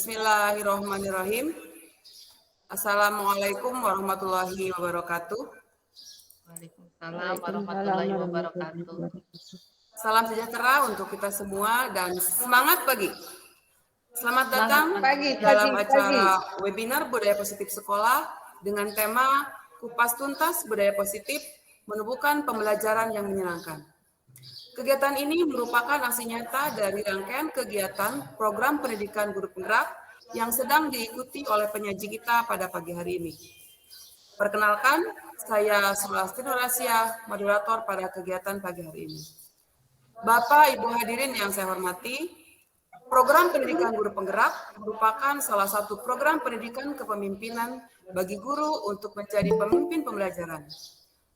Bismillahirrahmanirrahim. Assalamualaikum warahmatullahi wabarakatuh. Waalaikumsalam warahmatullahi wabarakatuh. Salam sejahtera untuk kita semua dan semangat pagi. Selamat datang dalam acara webinar Budaya Positif Sekolah dengan tema Kupas Tuntas Budaya Positif Menumbuhkan Pembelajaran yang Menyenangkan. Kegiatan ini merupakan aksi nyata dari rangkaian kegiatan program pendidikan guru penggerak yang sedang diikuti oleh penyaji kita pada pagi hari ini. Perkenalkan, saya Sulasti Nurasia, moderator pada kegiatan pagi hari ini. Bapak, Ibu hadirin yang saya hormati, program pendidikan guru penggerak merupakan salah satu program pendidikan kepemimpinan bagi guru untuk menjadi pemimpin pembelajaran.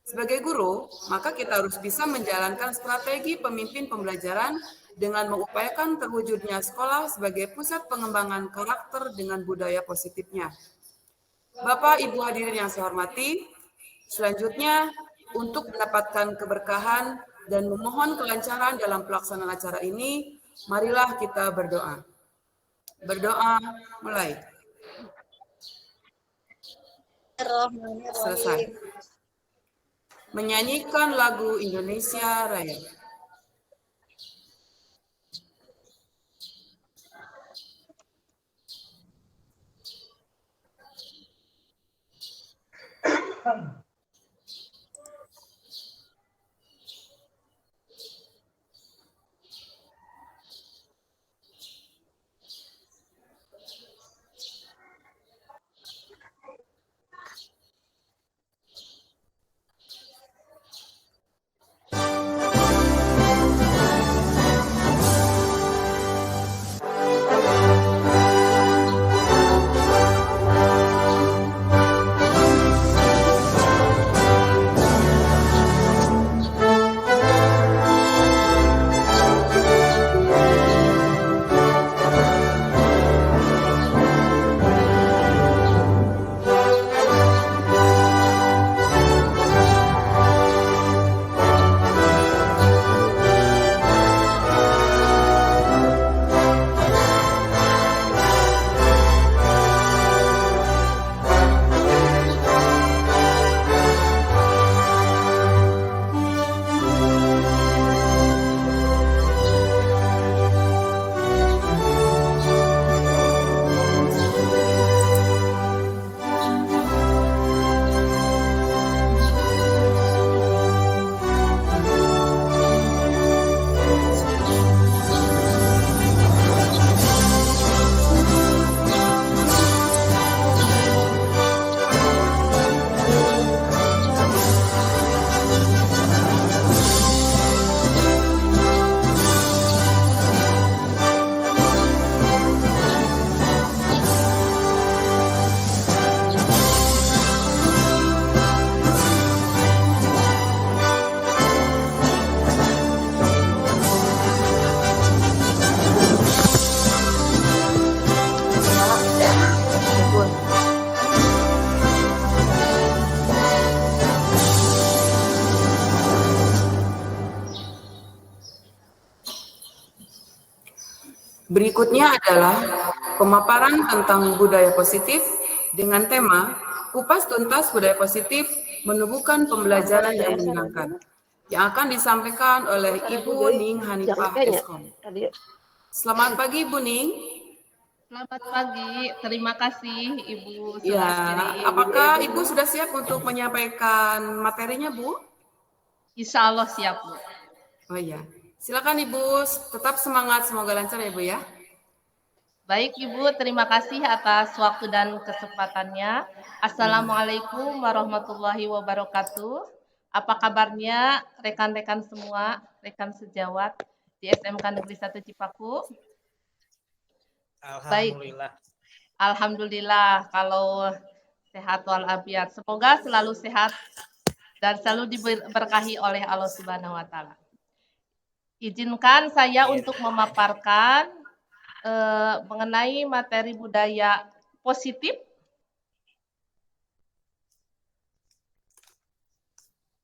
Sebagai guru, maka kita harus bisa menjalankan strategi pemimpin pembelajaran dengan mengupayakan terwujudnya sekolah sebagai pusat pengembangan karakter dengan budaya positifnya. Bapak, Ibu hadirin yang saya hormati, selanjutnya untuk mendapatkan keberkahan dan memohon kelancaran dalam pelaksanaan acara ini, marilah kita berdoa. Berdoa, mulai. Selesai. Menyanyikan lagu Indonesia Raya. Berikutnya adalah pemaparan tentang budaya positif dengan tema Kupas Tuntas Budaya Positif Menumbuhkan Pembelajaran yang Menyenangkan yang akan disampaikan oleh Ibu Ning Hanifah Eskom. Selamat pagi, Bu Ning. Selamat pagi, terima kasih Ibu Sulastri. Ya, apakah Ibu sudah siap untuk menyampaikan materinya, Bu? Insya Allah siap, Bu. Oh iya. Silakan Ibu, tetap semangat, semoga lancar ya Bu ya. Baik Ibu, terima kasih atas waktu dan kesempatannya. Assalamualaikum warahmatullahi wabarakatuh. Apa kabarnya rekan-rekan semua, rekan sejawat di SMK Negeri 1 Cipaku? Alhamdulillah. Baik. Alhamdulillah kalau sehat walafiat. Semoga selalu sehat dan selalu diberkahi oleh Allah Subhanahu wa taala. Izinkan saya untuk memaparkan mengenai materi budaya positif.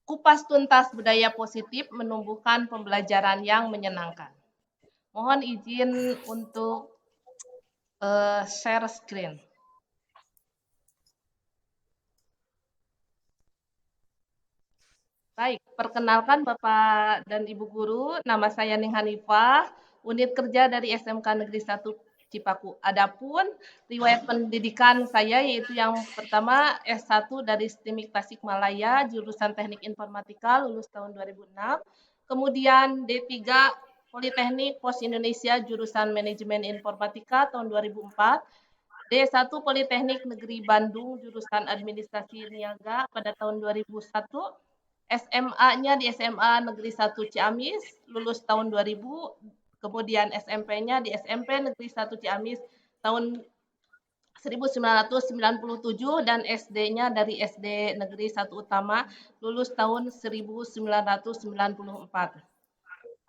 Kupas tuntas budaya positif menumbuhkan pembelajaran yang menyenangkan. Mohon izin untuk share screen. Baik, perkenalkan Bapak dan Ibu Guru, nama saya Ning Hanifah, unit kerja dari SMK Negeri 1 Cipaku. Adapun riwayat pendidikan saya yaitu yang pertama S1 dari STIMIK Tasikmalaya, jurusan Teknik Informatika, lulus tahun 2006. Kemudian D3 Politeknik Pos Indonesia, jurusan Manajemen Informatika tahun 2004. D1 Politeknik Negeri Bandung, jurusan Administrasi Niaga pada tahun 2001. SMA-nya di SMA Negeri 1 Ciamis, lulus tahun 2000, kemudian SMP-nya di SMP Negeri 1 Ciamis tahun 1997 dan SD-nya dari SD Negeri 1 Utama, lulus tahun 1994.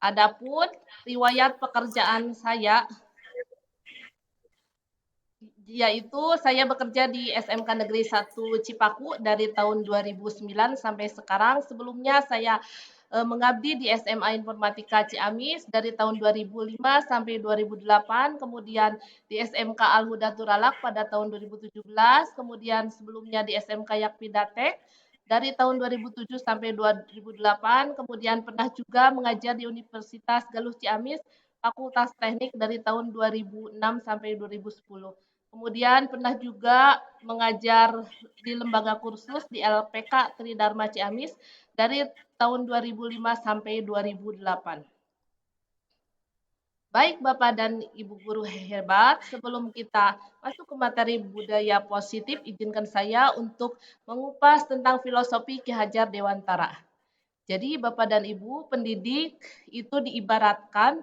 Adapun riwayat pekerjaan saya yaitu saya bekerja di SMK Negeri 1 Cipaku dari tahun 2009 sampai sekarang. Sebelumnya saya mengabdi di SMA Informatika Ciamis dari tahun 2005 sampai 2008, kemudian di SMK Al-Huda Turalak pada tahun 2017, kemudian sebelumnya di SMK Yakpidatek dari tahun 2007 sampai 2008, kemudian pernah juga mengajar di Universitas Galuh Ciamis, Fakultas Teknik dari tahun 2006 sampai 2010. Kemudian pernah juga mengajar di lembaga kursus di LPK Tridharma Ciamis dari tahun 2005 sampai 2008. Baik Bapak dan Ibu guru hebat, sebelum kita masuk ke materi budaya positif, izinkan saya untuk mengupas tentang filosofi Ki Hajar Dewantara. Jadi Bapak dan Ibu, pendidik itu diibaratkan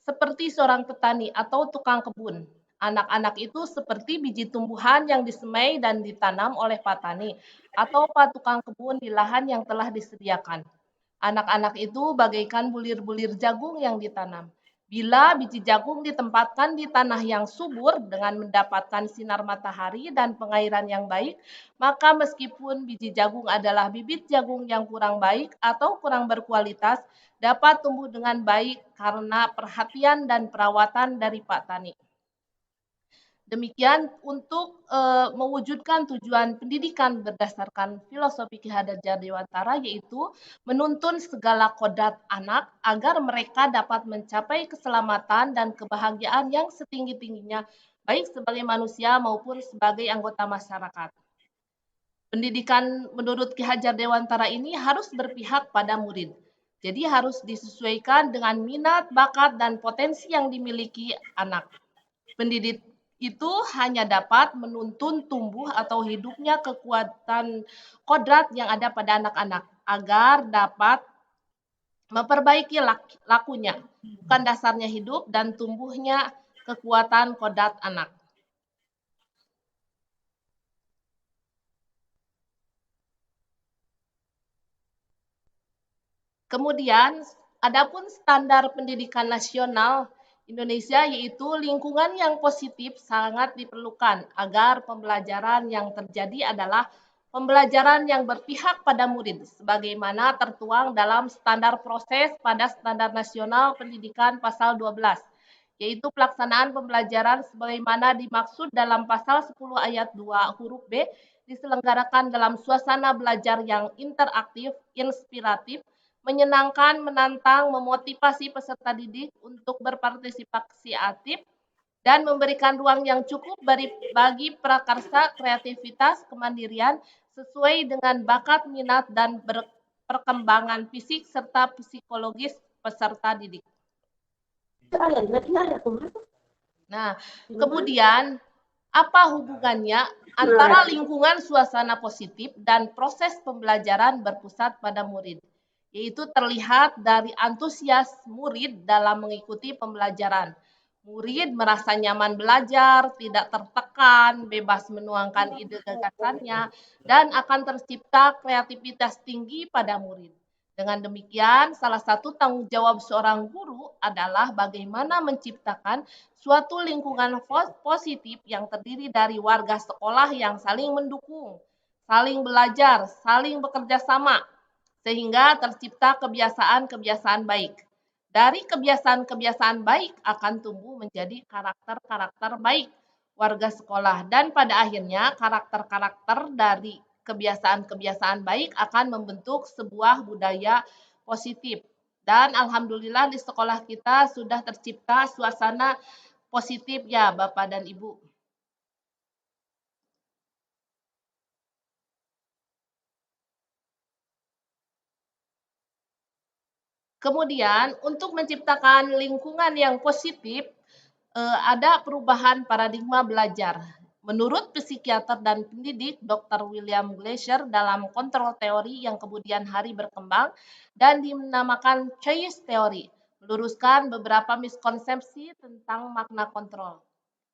seperti seorang petani atau tukang kebun. Anak-anak itu seperti biji tumbuhan yang disemai dan ditanam oleh petani atau tukang kebun di lahan yang telah disediakan. Anak-anak itu bagaikan bulir-bulir jagung yang ditanam. Bila biji jagung ditempatkan di tanah yang subur dengan mendapatkan sinar matahari dan pengairan yang baik, maka meskipun biji jagung adalah bibit jagung yang kurang baik atau kurang berkualitas, dapat tumbuh dengan baik karena perhatian dan perawatan dari Pak Tani. Demikian untuk mewujudkan tujuan pendidikan berdasarkan filosofi Ki Hajar Dewantara, yaitu menuntun segala kodrat anak agar mereka dapat mencapai keselamatan dan kebahagiaan yang setinggi-tingginya, baik sebagai manusia maupun sebagai anggota masyarakat. Pendidikan menurut Ki Hajar Dewantara ini harus berpihak pada murid. Jadi harus disesuaikan dengan minat, bakat, dan potensi yang dimiliki anak. Pendidik itu hanya dapat menuntun tumbuh atau hidupnya kekuatan kodrat yang ada pada anak-anak agar dapat memperbaiki lakunya, bukan dasarnya hidup dan tumbuhnya kekuatan kodrat anak. Kemudian, adapun standar pendidikan nasional Indonesia yaitu lingkungan yang positif sangat diperlukan agar pembelajaran yang terjadi adalah pembelajaran yang berpihak pada murid sebagaimana tertuang dalam standar proses pada Standar Nasional Pendidikan Pasal 12, yaitu pelaksanaan pembelajaran sebagaimana dimaksud dalam pasal 10 ayat 2 huruf B diselenggarakan dalam suasana belajar yang interaktif, inspiratif, menyenangkan, menantang, memotivasi peserta didik untuk berpartisipasi aktif, dan memberikan ruang yang cukup bagi prakarsa, kreativitas, kemandirian, sesuai dengan bakat, minat, dan perkembangan fisik serta psikologis peserta didik. Nah, kemudian apa hubungannya antara lingkungan suasana positif dan proses pembelajaran berpusat pada murid? Yaitu terlihat dari antusias murid dalam mengikuti pembelajaran. Murid merasa nyaman belajar, tidak tertekan, bebas menuangkan ide gagasannya, dan akan tercipta kreativitas tinggi pada murid. Dengan demikian, salah satu tanggung jawab seorang guru adalah bagaimana menciptakan suatu lingkungan positif yang terdiri dari warga sekolah yang saling mendukung, saling belajar, saling bekerja sama, sehingga tercipta kebiasaan-kebiasaan baik. Dari kebiasaan-kebiasaan baik akan tumbuh menjadi karakter-karakter baik. warga sekolah. Dan pada akhirnya karakter-karakter dari kebiasaan-kebiasaan baik akan membentuk sebuah budaya positif. Dan alhamdulillah di sekolah kita sudah tercipta suasana positif ya Bapak dan Ibu. Kemudian untuk menciptakan lingkungan yang positif, ada perubahan paradigma belajar. Menurut psikiater dan pendidik Dr. William Glasser dalam kontrol teori yang kemudian hari berkembang dan dinamakan choice theory, meluruskan beberapa miskonsepsi tentang makna kontrol.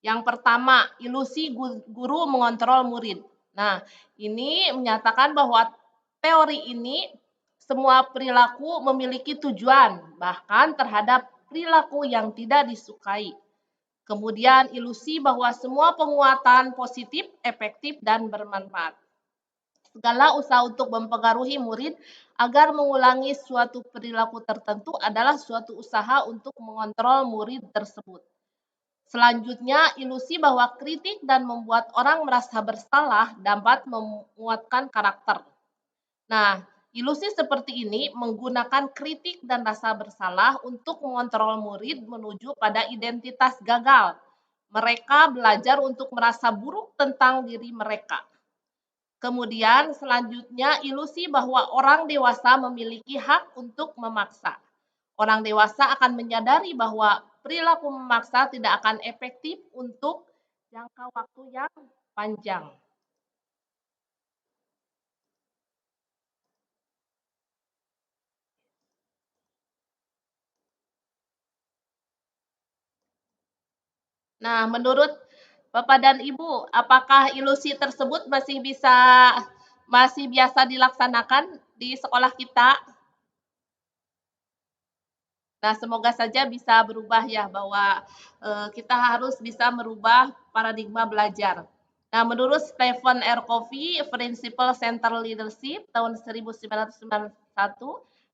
Yang pertama, ilusi guru mengontrol murid. Nah, ini menyatakan bahwa teori ini semua perilaku memiliki tujuan, bahkan terhadap perilaku yang tidak disukai. Kemudian ilusi bahwa semua penguatan positif, efektif, dan bermanfaat. Segala usaha untuk mempengaruhi murid agar mengulangi suatu perilaku tertentu adalah suatu usaha untuk mengontrol murid tersebut. Selanjutnya, ilusi bahwa kritik dan membuat orang merasa bersalah dapat menguatkan karakter. Nah, ilusi seperti ini menggunakan kritik dan rasa bersalah untuk mengontrol murid menuju pada identitas gagal. Mereka belajar untuk merasa buruk tentang diri mereka. Kemudian selanjutnya ilusi bahwa orang dewasa memiliki hak untuk memaksa. Orang dewasa akan menyadari bahwa perilaku memaksa tidak akan efektif untuk jangka waktu yang panjang. Nah, menurut Bapak dan Ibu, apakah ilusi tersebut masih biasa dilaksanakan di sekolah kita? Nah, semoga saja bisa berubah ya bahwa kita harus bisa merubah paradigma belajar. Nah, menurut Stephen R. Covey, Principle Center Leadership tahun 1991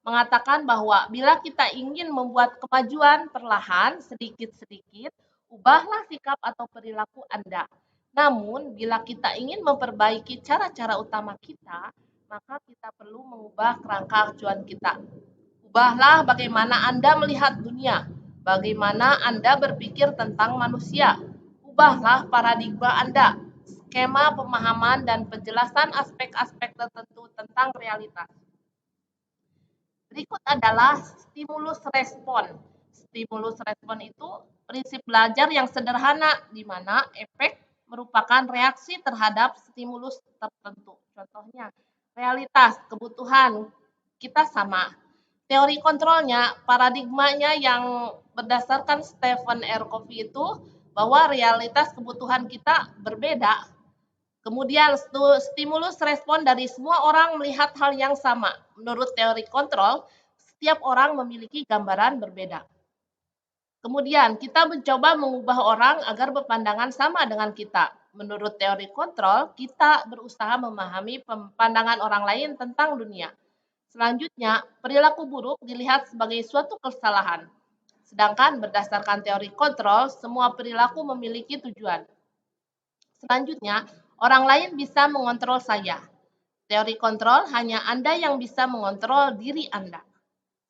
mengatakan bahwa bila kita ingin membuat kemajuan perlahan sedikit-sedikit, ubahlah sikap atau perilaku Anda. Namun, bila kita ingin memperbaiki cara-cara utama kita, maka kita perlu mengubah kerangka acuan kita. Ubahlah bagaimana Anda melihat dunia, bagaimana Anda berpikir tentang manusia. Ubahlah paradigma Anda, skema pemahaman dan penjelasan aspek-aspek tertentu tentang realitas. Berikut adalah stimulus respon. Stimulus respon itu prinsip belajar yang sederhana di mana efek merupakan reaksi terhadap stimulus tertentu. Contohnya, realitas, kebutuhan kita sama. Teori kontrolnya, paradigmanya yang berdasarkan Stephen R. Covey itu bahwa realitas kebutuhan kita berbeda. Kemudian stimulus respon dari semua orang melihat hal yang sama. Menurut teori kontrol, setiap orang memiliki gambaran berbeda. Kemudian kita mencoba mengubah orang agar berpandangan sama dengan kita. Menurut teori kontrol, kita berusaha memahami pandangan orang lain tentang dunia. Selanjutnya, perilaku buruk dilihat sebagai suatu kesalahan. Sedangkan berdasarkan teori kontrol, semua perilaku memiliki tujuan. Selanjutnya, orang lain bisa mengontrol saya. Teori kontrol hanya Anda yang bisa mengontrol diri Anda.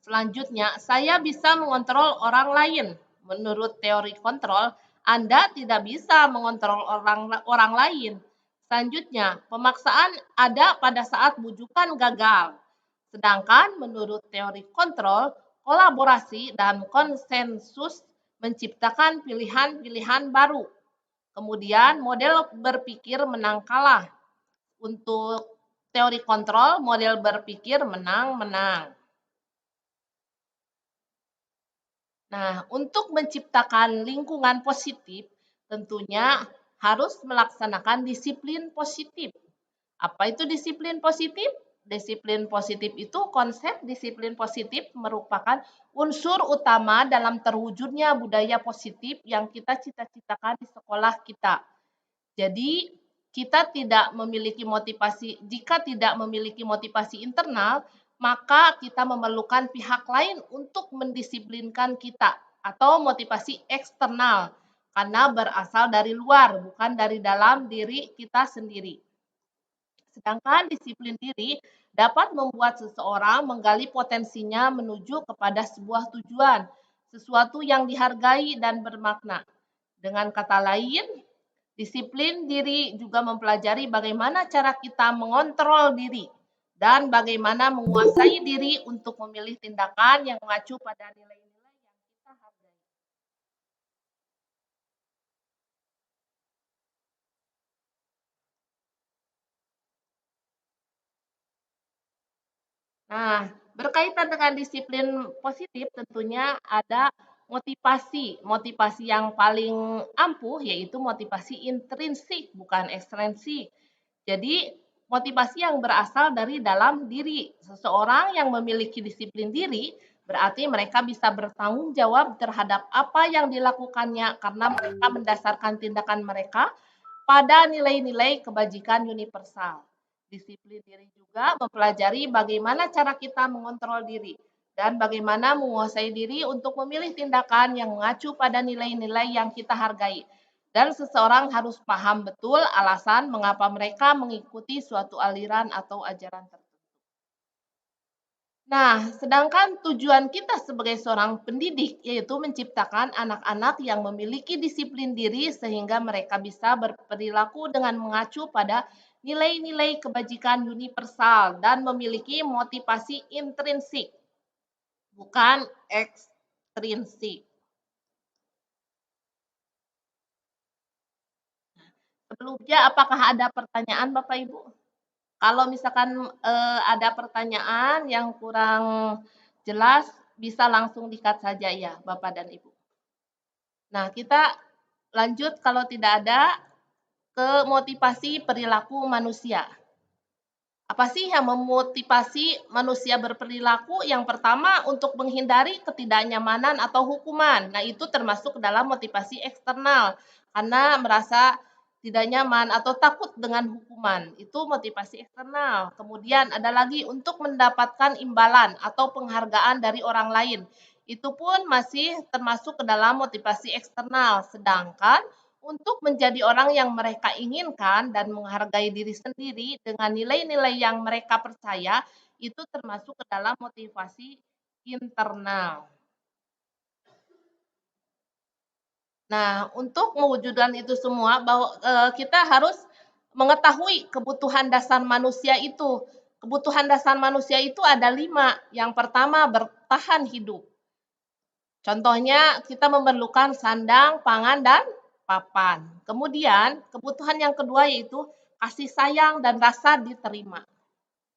Selanjutnya, saya bisa mengontrol orang lain. Menurut teori kontrol, Anda tidak bisa mengontrol orang lain. Selanjutnya, pemaksaan ada pada saat bujukan gagal. Sedangkan menurut teori kontrol, kolaborasi dan konsensus menciptakan pilihan-pilihan baru. Kemudian model berpikir menang kalah. Untuk teori kontrol, model berpikir menang-menang. Nah, untuk menciptakan lingkungan positif, tentunya harus melaksanakan disiplin positif. Apa itu disiplin positif? Disiplin positif itu konsep disiplin positif merupakan unsur utama dalam terwujudnya budaya positif yang kita cita-citakan di sekolah kita. Jadi, kita tidak memiliki motivasi, jika tidak memiliki motivasi internal, maka kita memerlukan pihak lain untuk mendisiplinkan kita atau motivasi eksternal. karena berasal dari luar, bukan dari dalam diri kita sendiri. Sedangkan disiplin diri dapat membuat seseorang menggali potensinya menuju kepada sebuah tujuan, sesuatu yang dihargai dan bermakna. Dengan kata lain, disiplin diri juga mempelajari bagaimana cara kita mengontrol diri dan bagaimana menguasai diri untuk memilih tindakan yang mengacu pada nilai-nilai yang kita hargai. Nah, berkaitan dengan disiplin positif tentunya ada motivasi. Motivasi yang paling ampuh yaitu motivasi intrinsik, bukan ekstrinsik. Jadi, motivasi yang berasal dari dalam diri. Seseorang yang memiliki disiplin diri berarti mereka bisa bertanggung jawab terhadap apa yang dilakukannya karena mereka mendasarkan tindakan mereka pada nilai-nilai kebajikan universal. Disiplin diri juga mempelajari bagaimana cara kita mengontrol diri dan bagaimana menguasai diri untuk memilih tindakan yang mengacu pada nilai-nilai yang kita hargai. Dan seseorang harus paham betul alasan mengapa mereka mengikuti suatu aliran atau ajaran tertentu. Nah, sedangkan tujuan kita sebagai seorang pendidik yaitu menciptakan anak-anak yang memiliki disiplin diri sehingga mereka bisa berperilaku dengan mengacu pada nilai-nilai kebajikan universal dan memiliki motivasi intrinsik, bukan ekstrinsik. Sebelumnya, apakah ada pertanyaan Bapak Ibu? Kalau misalkan ada pertanyaan yang kurang jelas, bisa langsung di-cut saja ya, Bapak dan Ibu. Nah, kita lanjut kalau tidak ada ke motivasi perilaku manusia. Apa sih yang memotivasi manusia berperilaku? Yang pertama, untuk menghindari ketidaknyamanan atau hukuman. Nah, itu termasuk dalam motivasi eksternal, karena merasa tidak nyaman atau takut dengan hukuman. Itu motivasi eksternal. Kemudian ada lagi untuk mendapatkan imbalan atau penghargaan dari orang lain. Itu pun masih termasuk ke dalam motivasi eksternal. Sedangkan untuk menjadi orang yang mereka inginkan dan menghargai diri sendiri dengan nilai-nilai yang mereka percaya, itu termasuk ke dalam motivasi internal. Nah, untuk mewujudkan itu semua, bahwa kita harus mengetahui kebutuhan dasar manusia itu. Kebutuhan dasar manusia itu ada 5. Yang pertama, bertahan hidup. Contohnya, kita memerlukan sandang, pangan, dan papan. Kemudian, kebutuhan yang kedua yaitu kasih sayang dan rasa diterima.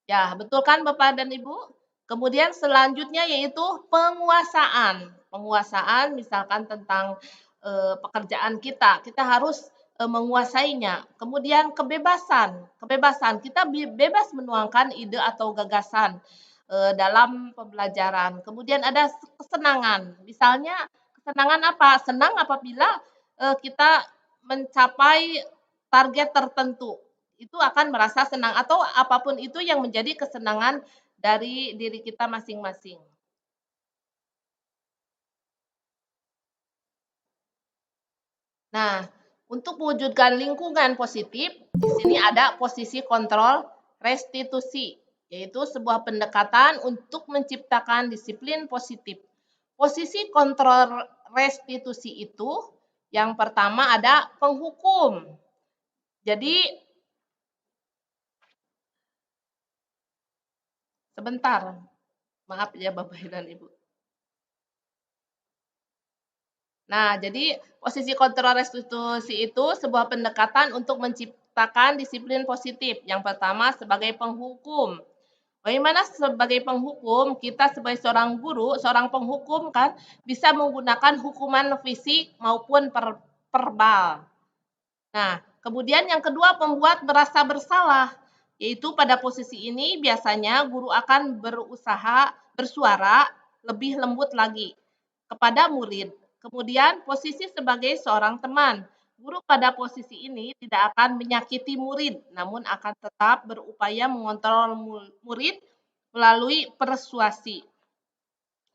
Ya, betul kan Bapak dan Ibu? Kemudian selanjutnya yaitu penguasaan. Penguasaan misalkan tentang pekerjaan kita, kita harus menguasainya. Kemudian kebebasan. Kebebasan, kita bebas menuangkan ide atau gagasan dalam pembelajaran. Kemudian ada kesenangan. Misalnya kesenangan apa? Senang apabila kita mencapai target tertentu. Itu akan merasa senang atau apapun itu yang menjadi kesenangan dari diri kita masing-masing. Nah, untuk mewujudkan lingkungan positif, di sini ada posisi kontrol restitusi, yaitu sebuah pendekatan untuk menciptakan disiplin positif. Posisi kontrol restitusi itu yang pertama ada penghukum. Jadi sebentar, maaf ya Bapak dan Ibu. Nah, jadi posisi kontrol restitusi itu sebuah pendekatan untuk menciptakan disiplin positif. Yang pertama sebagai penghukum. Bagaimana sebagai penghukum, kita sebagai seorang guru, seorang penghukum kan bisa menggunakan hukuman fisik maupun verbal. Nah, kemudian yang kedua pembuat merasa bersalah, yaitu pada posisi ini biasanya guru akan berusaha bersuara lebih lembut lagi kepada murid. Kemudian posisi sebagai seorang teman. Guru pada posisi ini tidak akan menyakiti murid, namun akan tetap berupaya mengontrol murid melalui persuasi.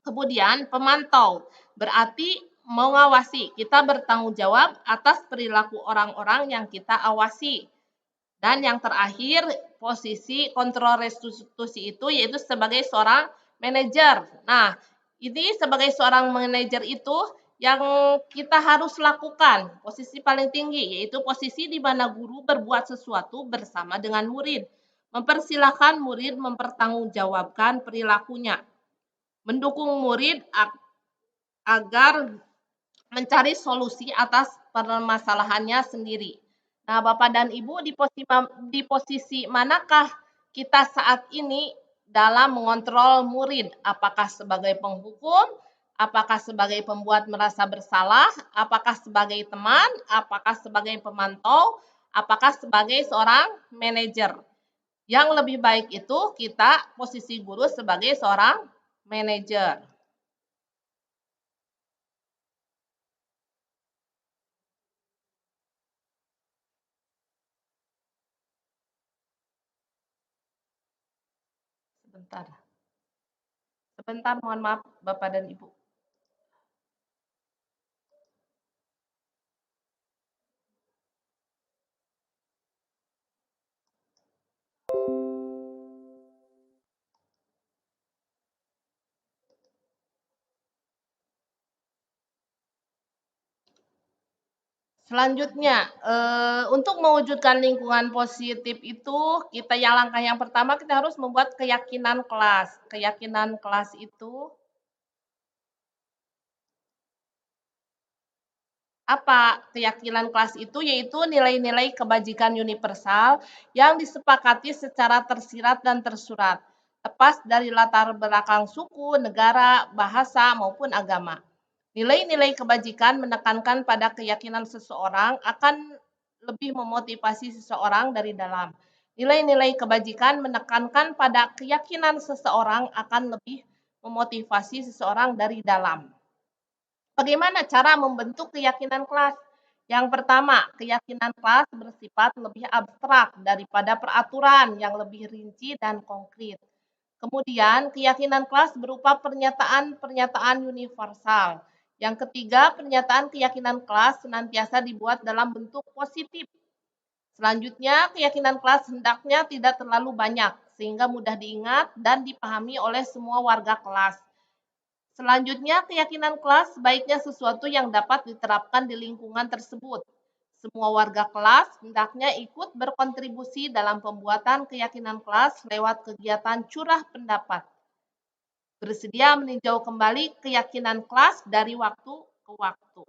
Kemudian pemantau, berarti mengawasi. Kita bertanggung jawab atas perilaku orang-orang yang kita awasi. Dan yang terakhir, posisi kontrol restitusi itu yaitu sebagai seorang manajer. Nah, ini sebagai seorang manajer itu yang kita harus lakukan, posisi paling tinggi, yaitu posisi di mana guru berbuat sesuatu bersama dengan murid. Mempersilahkan murid mempertanggungjawabkan perilakunya. Mendukung murid agar mencari solusi atas permasalahannya sendiri. Nah, Bapak dan Ibu, di posisi manakah kita saat ini dalam mengontrol murid? Apakah sebagai penghukum? Apakah sebagai pembuat merasa bersalah? Apakah sebagai teman? Apakah sebagai pemantau? Apakah sebagai seorang manajer? Yang lebih baik itu kita posisi guru sebagai seorang manajer. Sebentar, mohon maaf Bapak dan Ibu. Selanjutnya, untuk mewujudkan lingkungan positif itu, langkah yang pertama kita harus membuat keyakinan kelas. Keyakinan kelas itu apa? Keyakinan kelas itu yaitu nilai-nilai kebajikan universal yang disepakati secara tersirat dan tersurat, lepas dari latar belakang suku, negara, bahasa, maupun agama. Nilai-nilai kebajikan menekankan pada keyakinan seseorang akan lebih memotivasi seseorang dari dalam. Nilai-nilai kebajikan menekankan pada keyakinan seseorang akan lebih memotivasi seseorang dari dalam. Bagaimana cara membentuk keyakinan kelas? Yang pertama, keyakinan kelas bersifat lebih abstrak daripada peraturan yang lebih rinci dan konkret. Kemudian, keyakinan kelas berupa pernyataan-pernyataan universal. Yang ketiga, pernyataan keyakinan kelas senantiasa dibuat dalam bentuk positif. Selanjutnya, keyakinan kelas hendaknya tidak terlalu banyak, sehingga mudah diingat dan dipahami oleh semua warga kelas. Selanjutnya, keyakinan kelas sebaiknya sesuatu yang dapat diterapkan di lingkungan tersebut. Semua warga kelas hendaknya ikut berkontribusi dalam pembuatan keyakinan kelas lewat kegiatan curah pendapat. Bersedia meninjau kembali keyakinan kelas dari waktu ke waktu.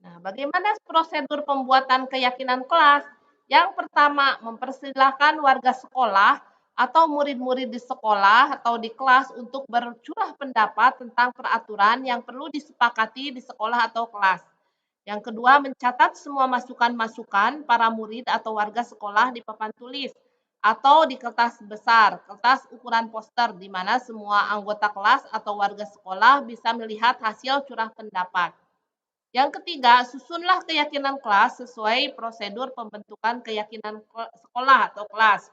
Nah, bagaimana prosedur pembuatan keyakinan kelas? Yang pertama, mempersilahkan warga sekolah atau murid-murid di sekolah atau di kelas untuk bercurah pendapat tentang peraturan yang perlu disepakati di sekolah atau kelas. Yang kedua, mencatat semua masukan-masukan para murid atau warga sekolah di papan tulis atau di kertas besar, kertas ukuran poster, di mana semua anggota kelas atau warga sekolah bisa melihat hasil curah pendapat. Yang ketiga, susunlah keyakinan kelas sesuai prosedur pembentukan keyakinan sekolah atau kelas.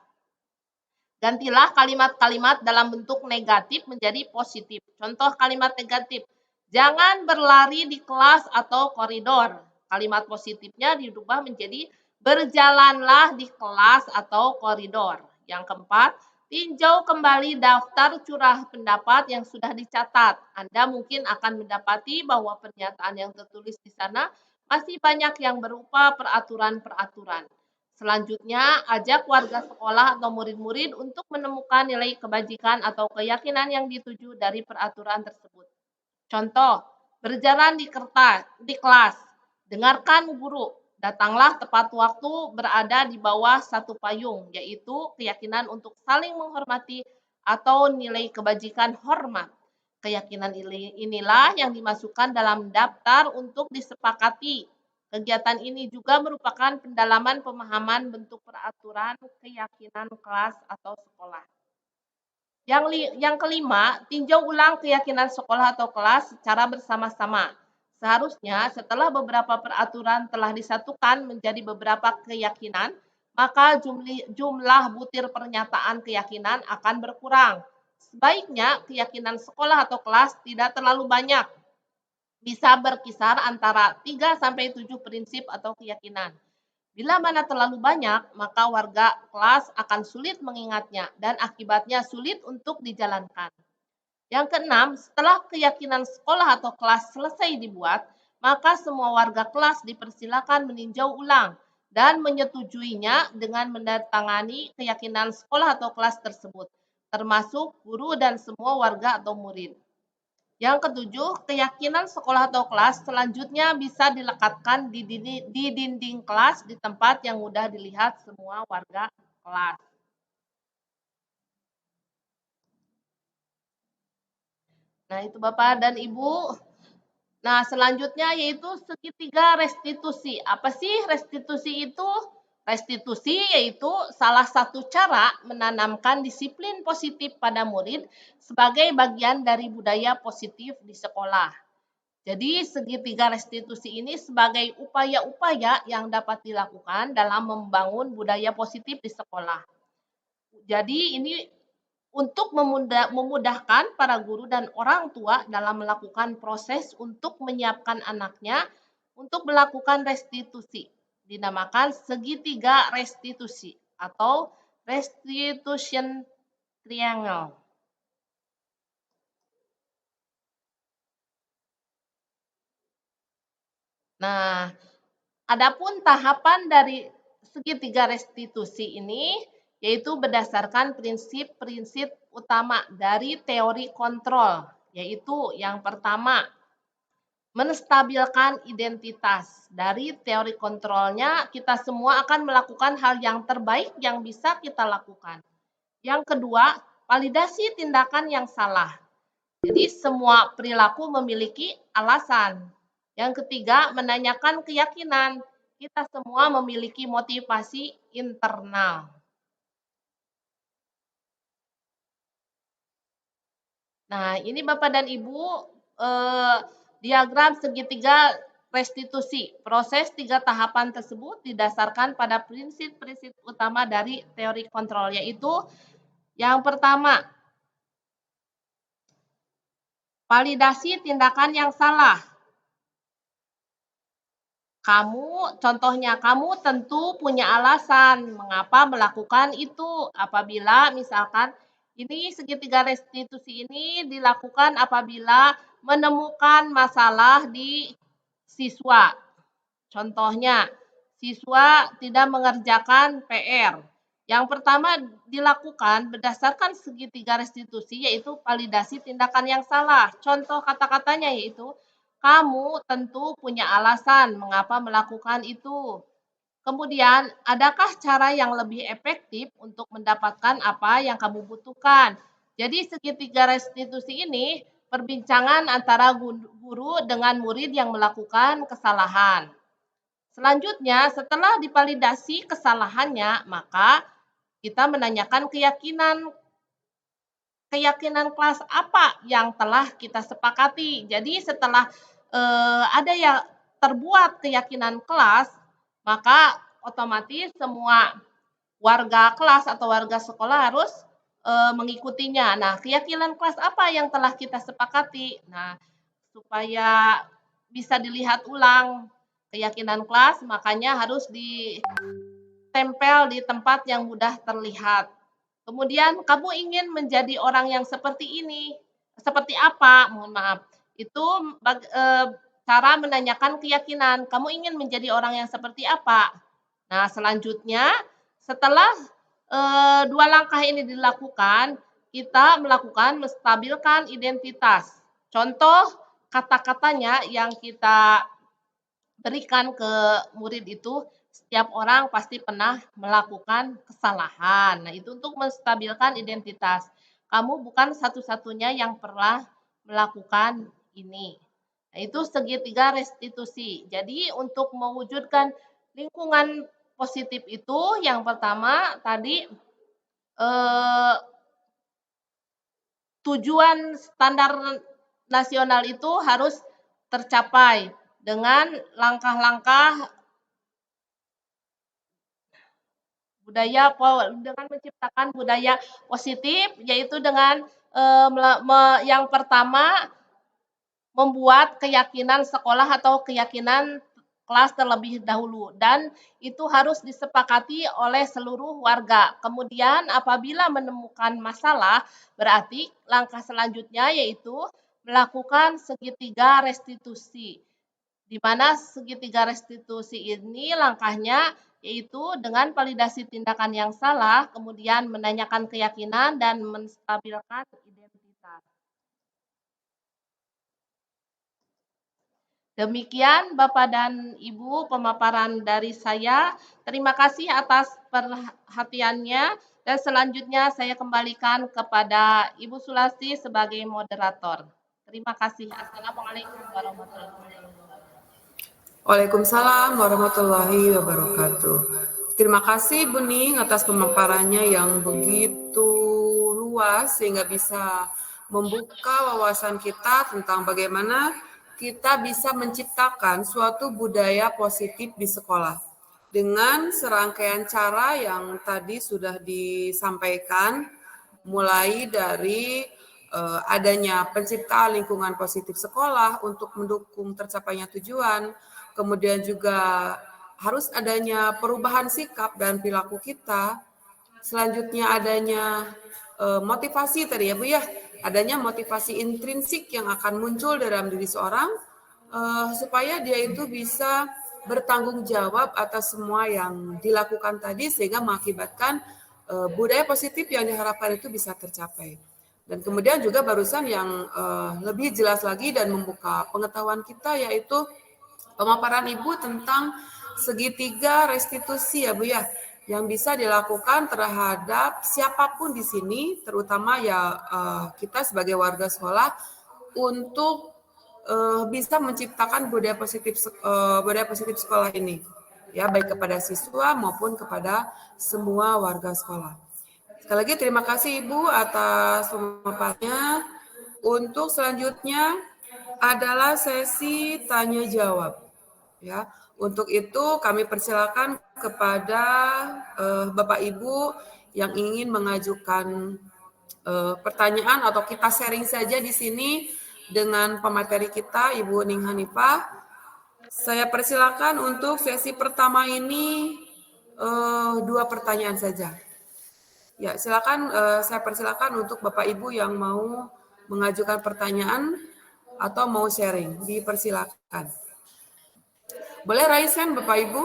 Gantilah kalimat-kalimat dalam bentuk negatif menjadi positif. Contoh kalimat negatif, jangan berlari di kelas atau koridor. Kalimat positifnya dirubah menjadi berjalanlah di kelas atau koridor. Yang keempat, tinjau kembali daftar curah pendapat yang sudah dicatat. Anda mungkin akan mendapati bahwa pernyataan yang tertulis di sana masih banyak yang berupa peraturan-peraturan. Selanjutnya, ajak warga sekolah atau murid-murid untuk menemukan nilai kebajikan atau keyakinan yang dituju dari peraturan tersebut. Contoh, berjalan di kelas, dengarkan guru, datanglah tepat waktu, berada di bawah satu payung, yaitu keyakinan untuk saling menghormati atau nilai kebajikan hormat. Keyakinan inilah yang dimasukkan dalam daftar untuk disepakati. Kegiatan ini juga merupakan pendalaman pemahaman bentuk peraturan keyakinan kelas atau sekolah. Yang kelima, tinjau ulang keyakinan sekolah atau kelas secara bersama-sama. Seharusnya setelah beberapa peraturan telah disatukan menjadi beberapa keyakinan, maka jumlah butir pernyataan keyakinan akan berkurang. sebaiknya keyakinan sekolah atau kelas tidak terlalu banyak, bisa berkisar antara 3 sampai 7 prinsip atau keyakinan. Bila mana terlalu banyak, maka warga kelas akan sulit mengingatnya dan akibatnya sulit untuk dijalankan. Yang keenam, setelah keyakinan sekolah atau kelas selesai dibuat, maka semua warga kelas dipersilakan meninjau ulang dan menyetujuinya dengan menandatangani keyakinan sekolah atau kelas tersebut, termasuk guru dan semua warga atau murid. Yang ketujuh, keyakinan sekolah atau kelas selanjutnya bisa dilekatkan di dinding kelas di tempat yang mudah dilihat semua warga kelas. Nah, itu Bapak dan Ibu. Nah, selanjutnya yaitu segitiga restitusi. Apa sih restitusi itu? Restitusi yaitu salah satu cara menanamkan disiplin positif pada murid sebagai bagian dari budaya positif di sekolah. Jadi segitiga restitusi ini sebagai upaya-upaya yang dapat dilakukan dalam membangun budaya positif di sekolah. Jadi ini untuk memudahkan para guru dan orang tua dalam melakukan proses untuk menyiapkan anaknya untuk melakukan restitusi. Dinamakan segitiga restitusi atau restitution triangle. Nah, adapun tahapan dari segitiga restitusi ini yaitu berdasarkan prinsip-prinsip utama dari teori kontrol, yaitu yang pertama, menstabilkan identitas. Dari teori kontrolnya, kita semua akan melakukan hal yang terbaik yang bisa kita lakukan. Yang kedua, validasi tindakan yang salah. Jadi semua perilaku memiliki alasan. Yang ketiga, menanyakan keyakinan. Kita semua memiliki motivasi internal. Nah, ini Bapak dan Ibu diagram segitiga restitusi. Proses 3 tahapan tersebut didasarkan pada prinsip-prinsip utama dari teori kontrol, yaitu yang pertama, validasi tindakan yang salah. Contohnya, kamu tentu punya alasan mengapa melakukan itu. Apabila misalkan ini segitiga restitusi ini dilakukan apabila menemukan masalah di siswa. Contohnya, siswa tidak mengerjakan PR. Yang pertama dilakukan berdasarkan segitiga restitusi yaitu validasi tindakan yang salah. Contoh kata-katanya yaitu, kamu tentu punya alasan mengapa melakukan itu. Kemudian, adakah cara yang lebih efektif untuk mendapatkan apa yang kamu butuhkan? Jadi segitiga restitusi ini perbincangan antara guru dengan murid yang melakukan kesalahan. Selanjutnya, setelah divalidasi kesalahannya, maka kita menanyakan keyakinan kelas apa yang telah kita sepakati. Jadi setelah ada yang terbuat keyakinan kelas, maka otomatis semua warga kelas atau warga sekolah harus mengikutinya. Nah, keyakinan kelas apa yang telah kita sepakati? Nah, supaya bisa dilihat ulang keyakinan kelas, makanya harus ditempel di tempat yang mudah terlihat. Kemudian kamu ingin menjadi orang yang seperti ini, seperti apa? Mohon maaf. Itu cara menanyakan keyakinan. Kamu ingin menjadi orang yang seperti apa? Nah, selanjutnya setelah 2 langkah ini dilakukan, kita melakukan menstabilkan identitas. Contoh kata-katanya yang kita berikan ke murid itu, setiap orang pasti pernah melakukan kesalahan. Nah, itu untuk menstabilkan identitas. Kamu bukan satu-satunya yang pernah melakukan ini. Nah, itu segitiga restitusi. Jadi, untuk mewujudkan lingkungan positif itu, yang pertama tadi tujuan standar nasional itu harus tercapai dengan langkah-langkah dengan menciptakan budaya positif, yaitu dengan yang pertama, membuat keyakinan sekolah atau keyakinan kelas terlebih dahulu dan itu harus disepakati oleh seluruh warga. Kemudian apabila menemukan masalah, berarti langkah selanjutnya yaitu melakukan segitiga restitusi. Di mana segitiga restitusi ini langkahnya yaitu dengan validasi tindakan yang salah, kemudian menanyakan keyakinan dan menstabilkan identitas. Demikian Bapak dan Ibu pemaparan dari saya. Terima kasih atas perhatiannya dan selanjutnya saya kembalikan kepada Ibu Sulasi sebagai moderator. Terima kasih. Assalamualaikum warahmatullahi wabarakatuh. Waalaikumsalam warahmatullahi wabarakatuh. Terima kasih Bu Ning atas pemaparannya yang begitu luas sehingga bisa membuka wawasan kita tentang bagaimana kita bisa menciptakan suatu budaya positif di sekolah. Dengan serangkaian cara yang tadi sudah disampaikan, mulai dari adanya penciptaan lingkungan positif sekolah untuk mendukung tercapainya tujuan, kemudian juga harus adanya perubahan sikap dan perilaku kita. Selanjutnya adanya motivasi tadi ya Bu ya, adanya motivasi intrinsik yang akan muncul dalam diri seorang supaya dia itu bisa bertanggung jawab atas semua yang dilakukan tadi sehingga mengakibatkan budaya positif yang diharapkan itu bisa tercapai. Dan kemudian juga barusan yang lebih jelas lagi dan membuka pengetahuan kita yaitu pemaparan Ibu tentang segitiga restitusi ya Bu ya, yang bisa dilakukan terhadap siapapun di sini, terutama ya kita sebagai warga sekolah untuk bisa menciptakan budaya positif sekolah ini, ya baik kepada siswa maupun kepada semua warga sekolah. Sekali lagi terima kasih Ibu atas pemaparannya. Untuk selanjutnya adalah sesi tanya jawab. Ya, untuk itu kami persilakan kepada Bapak Ibu yang ingin mengajukan pertanyaan atau kita sharing saja di sini dengan pemateri kita Ibu Ning Hanifah. Saya persilakan untuk sesi pertama ini 2 pertanyaan saja. Ya, silakan saya persilakan untuk Bapak Ibu yang mau mengajukan pertanyaan atau mau sharing, dipersilakan. Boleh raise hand Bapak Ibu?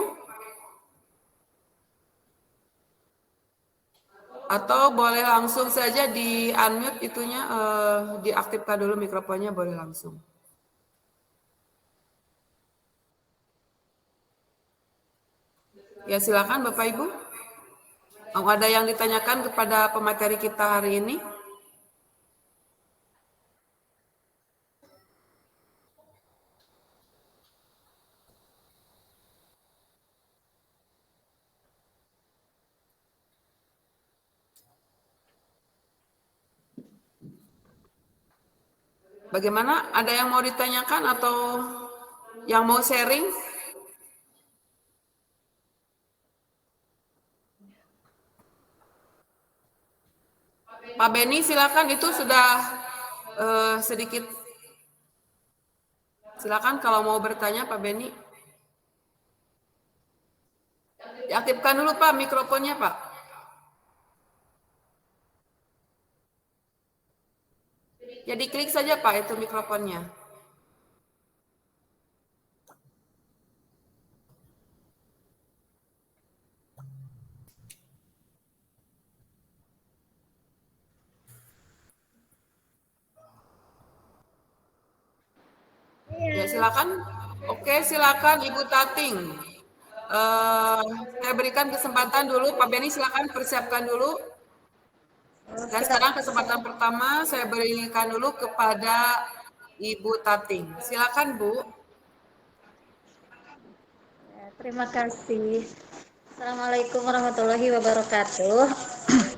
Atau boleh langsung saja di unmute itunya, diaktifkan dulu mikrofonnya, boleh langsung. Ya silakan Bapak Ibu. Ada yang ditanyakan kepada pemateri kita hari ini? Bagaimana? Ada yang mau ditanyakan atau yang mau sharing? Pak Beni silakan, itu sudah sedikit. Silakan kalau mau bertanya Pak Beni. Diaktifkan dulu Pak mikrofonnya Pak. Jadi klik saja Pak itu mikrofonnya. Ya silakan. Oke silakan Ibu Tating. Saya berikan kesempatan dulu Pak Beni, silakan persiapkan dulu. Dan sekarang kesempatan pertama saya berikan dulu kepada Ibu Tating. Silakan Bu. Ya, terima kasih. Assalamualaikum warahmatullahi wabarakatuh.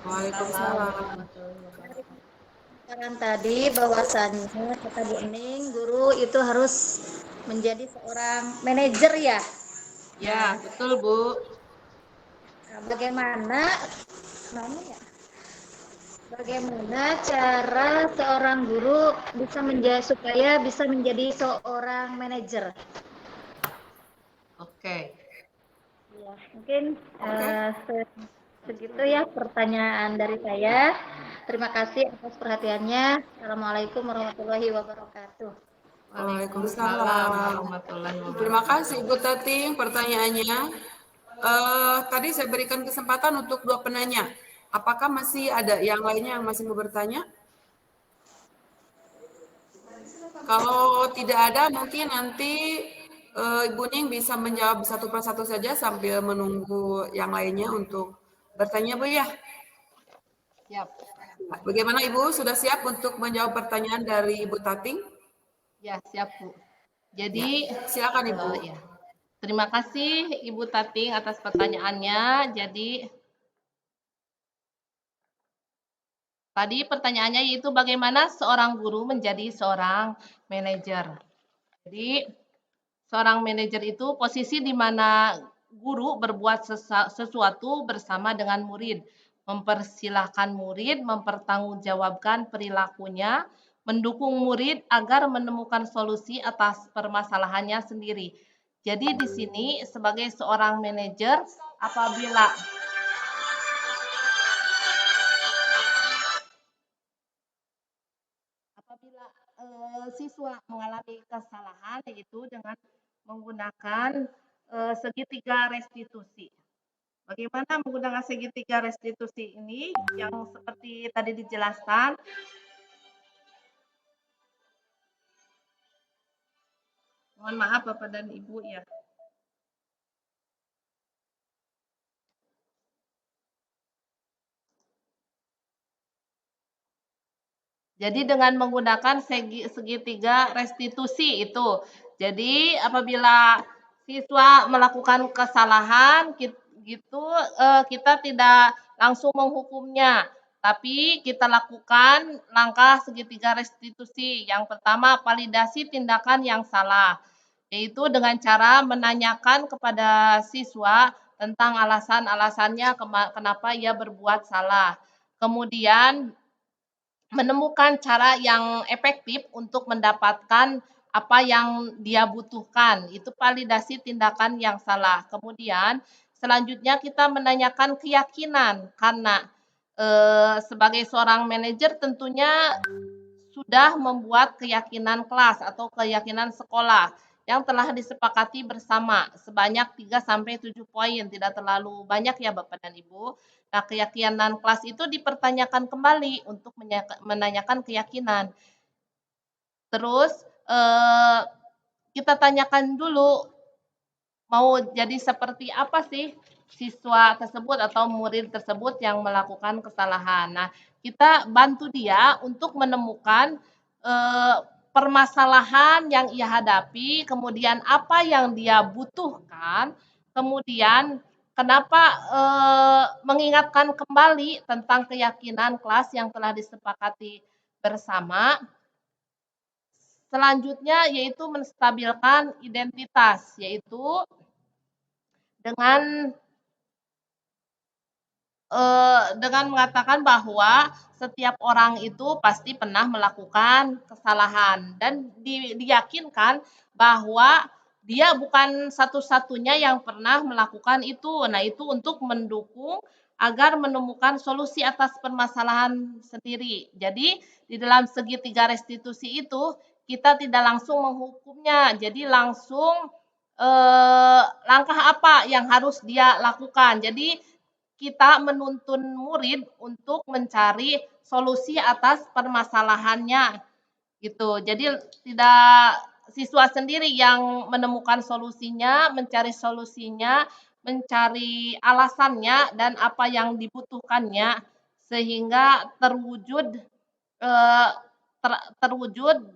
Waalaikumsalam. Pemaparan tadi bahwasannya kata Bu Ning, guru itu harus menjadi seorang manajer ya. Ya, betul Bu. Nah, bagaimana? Bagaimana cara seorang guru supaya bisa menjadi seorang manajer? Oke. Ya, mungkin Oke. segitu ya pertanyaan dari saya. Terima kasih atas perhatiannya. Assalamualaikum warahmatullahi wabarakatuh. Waalaikumsalam Waalaikumsalam. warahmatullahi Terima wabarakatuh. kasih Ibu Tating pertanyaannya. Tadi saya berikan kesempatan untuk 2 penanya. Apakah masih ada yang lainnya yang masih mau bertanya? Kalau tidak ada, mungkin nanti Ibu Ning bisa menjawab satu persatu saja sambil menunggu yang lainnya untuk bertanya, Bu ya. Siap. Bagaimana Ibu? Sudah siap untuk menjawab pertanyaan dari Ibu Tating? Ya, siap, Bu. Ya, Jadi, silakan Ibu. ya. Terima kasih Ibu Tating atas pertanyaannya. Jadi, tadi pertanyaannya yaitu bagaimana seorang guru menjadi seorang manajer. Jadi, seorang manajer itu posisi di mana guru berbuat sesuatu bersama dengan murid, mempersilahkan murid mempertanggungjawabkan perilakunya, mendukung murid agar menemukan solusi atas permasalahannya sendiri. Jadi di sini sebagai seorang manajer apabila siswa mengalami kesalahan yaitu dengan menggunakan segitiga restitusi. Bagaimana menggunakan segitiga restitusi ini yang seperti tadi dijelaskan. Mohon maaf Bapak dan Ibu ya. Jadi dengan menggunakan segitiga restitusi itu. Jadi apabila siswa melakukan kesalahan gitu kita tidak langsung menghukumnya, tapi kita lakukan langkah segitiga restitusi. Yang pertama, validasi tindakan yang salah, yaitu dengan cara menanyakan kepada siswa tentang alasan-alasannya kenapa ia berbuat salah. Kemudian menemukan cara yang efektif untuk mendapatkan apa yang dia butuhkan. Itu validasi tindakan yang salah. Kemudian selanjutnya kita menanyakan keyakinan karena sebagai seorang manajer tentunya sudah membuat keyakinan kelas atau keyakinan sekolah yang telah disepakati bersama sebanyak 3 sampai 7 poin, tidak terlalu banyak ya Bapak dan Ibu. Nah, keyakinan kelas itu dipertanyakan kembali untuk menanyakan keyakinan. Terus kita tanyakan dulu mau jadi seperti apa sih siswa tersebut atau murid tersebut yang melakukan kesalahan. Nah, kita bantu dia untuk menemukan permasalahan yang ia hadapi, kemudian apa yang dia butuhkan, kemudian kenapa mengingatkan kembali tentang keyakinan kelas yang telah disepakati bersama. Selanjutnya yaitu menstabilkan identitas, yaitu dengan mengatakan bahwa setiap orang itu pasti pernah melakukan kesalahan dan diyakinkan bahwa dia bukan satu-satunya yang pernah melakukan itu. Nah, itu untuk mendukung agar menemukan solusi atas permasalahan sendiri. Jadi, di dalam segitiga restitusi itu kita tidak langsung menghukumnya. Jadi langsung langkah apa yang harus dia lakukan. Jadi kita menuntun murid untuk mencari solusi atas permasalahannya gitu. Jadi tidak siswa sendiri yang menemukan solusinya, mencari solusinya, mencari alasannya dan apa yang dibutuhkannya sehingga terwujud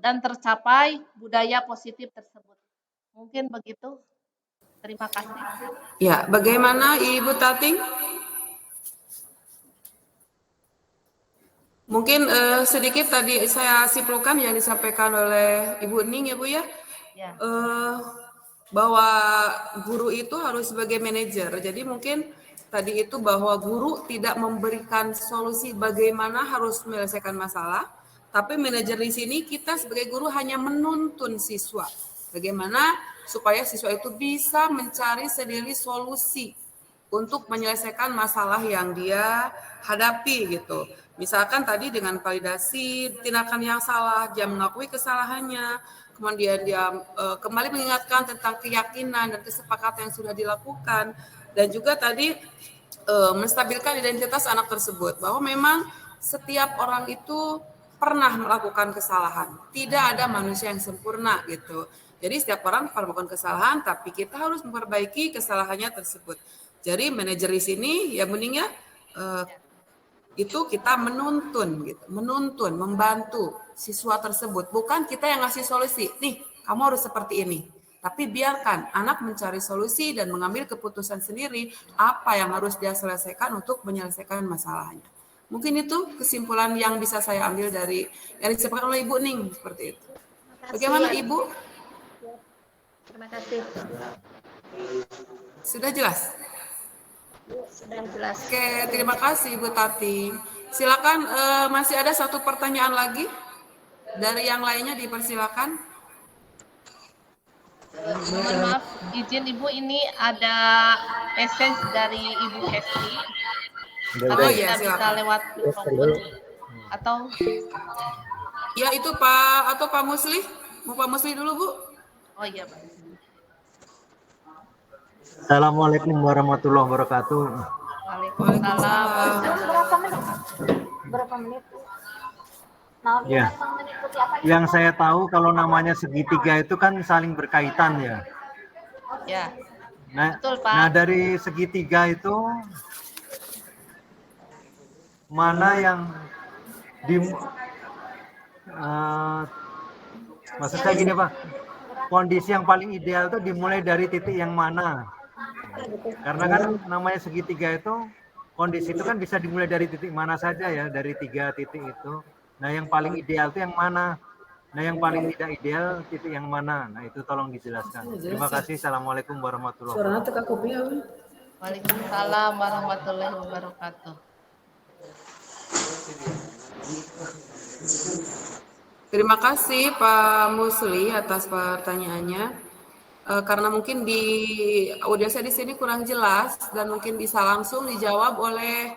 dan tercapai budaya positif tersebut. Mungkin begitu. Terima kasih. Ya, bagaimana Ibu Tating? Mungkin sedikit tadi saya simpulkan yang disampaikan oleh Ibu Ning ya Bu ya. Ya. Bahwa guru itu harus sebagai manajer. Jadi mungkin tadi itu bahwa guru tidak memberikan solusi bagaimana harus menyelesaikan masalah, tapi manajer di sini kita sebagai guru hanya menuntun siswa bagaimana supaya siswa itu bisa mencari sendiri solusi untuk menyelesaikan masalah yang dia hadapi gitu. Misalkan tadi dengan validasi tindakan yang salah, dia mengakui kesalahannya, kemudian dia kembali mengingatkan tentang keyakinan dan kesepakatan yang sudah dilakukan, dan juga tadi menstabilkan identitas anak tersebut bahwa memang setiap orang itu pernah melakukan kesalahan. Tidak ada manusia yang sempurna gitu. Jadi setiap orang pernah melakukan kesalahan, tapi kita harus memperbaiki kesalahannya tersebut. Jadi manajer di sini ya mendingnya itu kita menuntun gitu, menuntun, membantu siswa tersebut. Bukan kita yang ngasih solusi. Nih, kamu harus seperti ini. Tapi biarkan anak mencari solusi dan mengambil keputusan sendiri apa yang harus dia selesaikan untuk menyelesaikan masalahnya. Mungkin itu kesimpulan yang bisa saya ambil dari yang disampaikan oleh Ibu Ning seperti itu. Bagaimana Ibu? Terima kasih. Sudah jelas? Sudah jelas. Oke, terima kasih Ibu Tati. Silakan, masih ada satu pertanyaan lagi dari yang lainnya, dipersilakan. Mohon maaf, izin Ibu, ini ada message dari Ibu Hesti. Atau iya, kita bisa silakan. lewat mikrofon atau Ya itu Pak Musli. Mau Pak Musli dulu Bu? oh iya Pak. Assalamualaikum warahmatullahi wabarakatuh. Waalaikumsalam. Berapa menit? Nah, Ya, yang saya tahu kalau namanya segitiga itu kan saling berkaitan ya. Ya, Nah, betul Pak. nah dari segitiga itu mana yang maksud saya gini Pak, kondisi yang paling ideal itu dimulai dari titik yang mana? Karena kan namanya segitiga itu, kondisi itu kan bisa dimulai dari titik mana saja ya, dari 3 titik itu. Nah yang paling ideal itu yang mana? Nah yang paling tidak ideal titik yang mana? Nah itu tolong dijelaskan. Terima kasih. Assalamualaikum warahmatullahi wabarakatuh. Waalaikumsalam warahmatullahi wabarakatuh. Terima kasih Pak Musli atas pertanyaannya. Karena mungkin di audio saya di sini kurang jelas dan mungkin bisa langsung dijawab oleh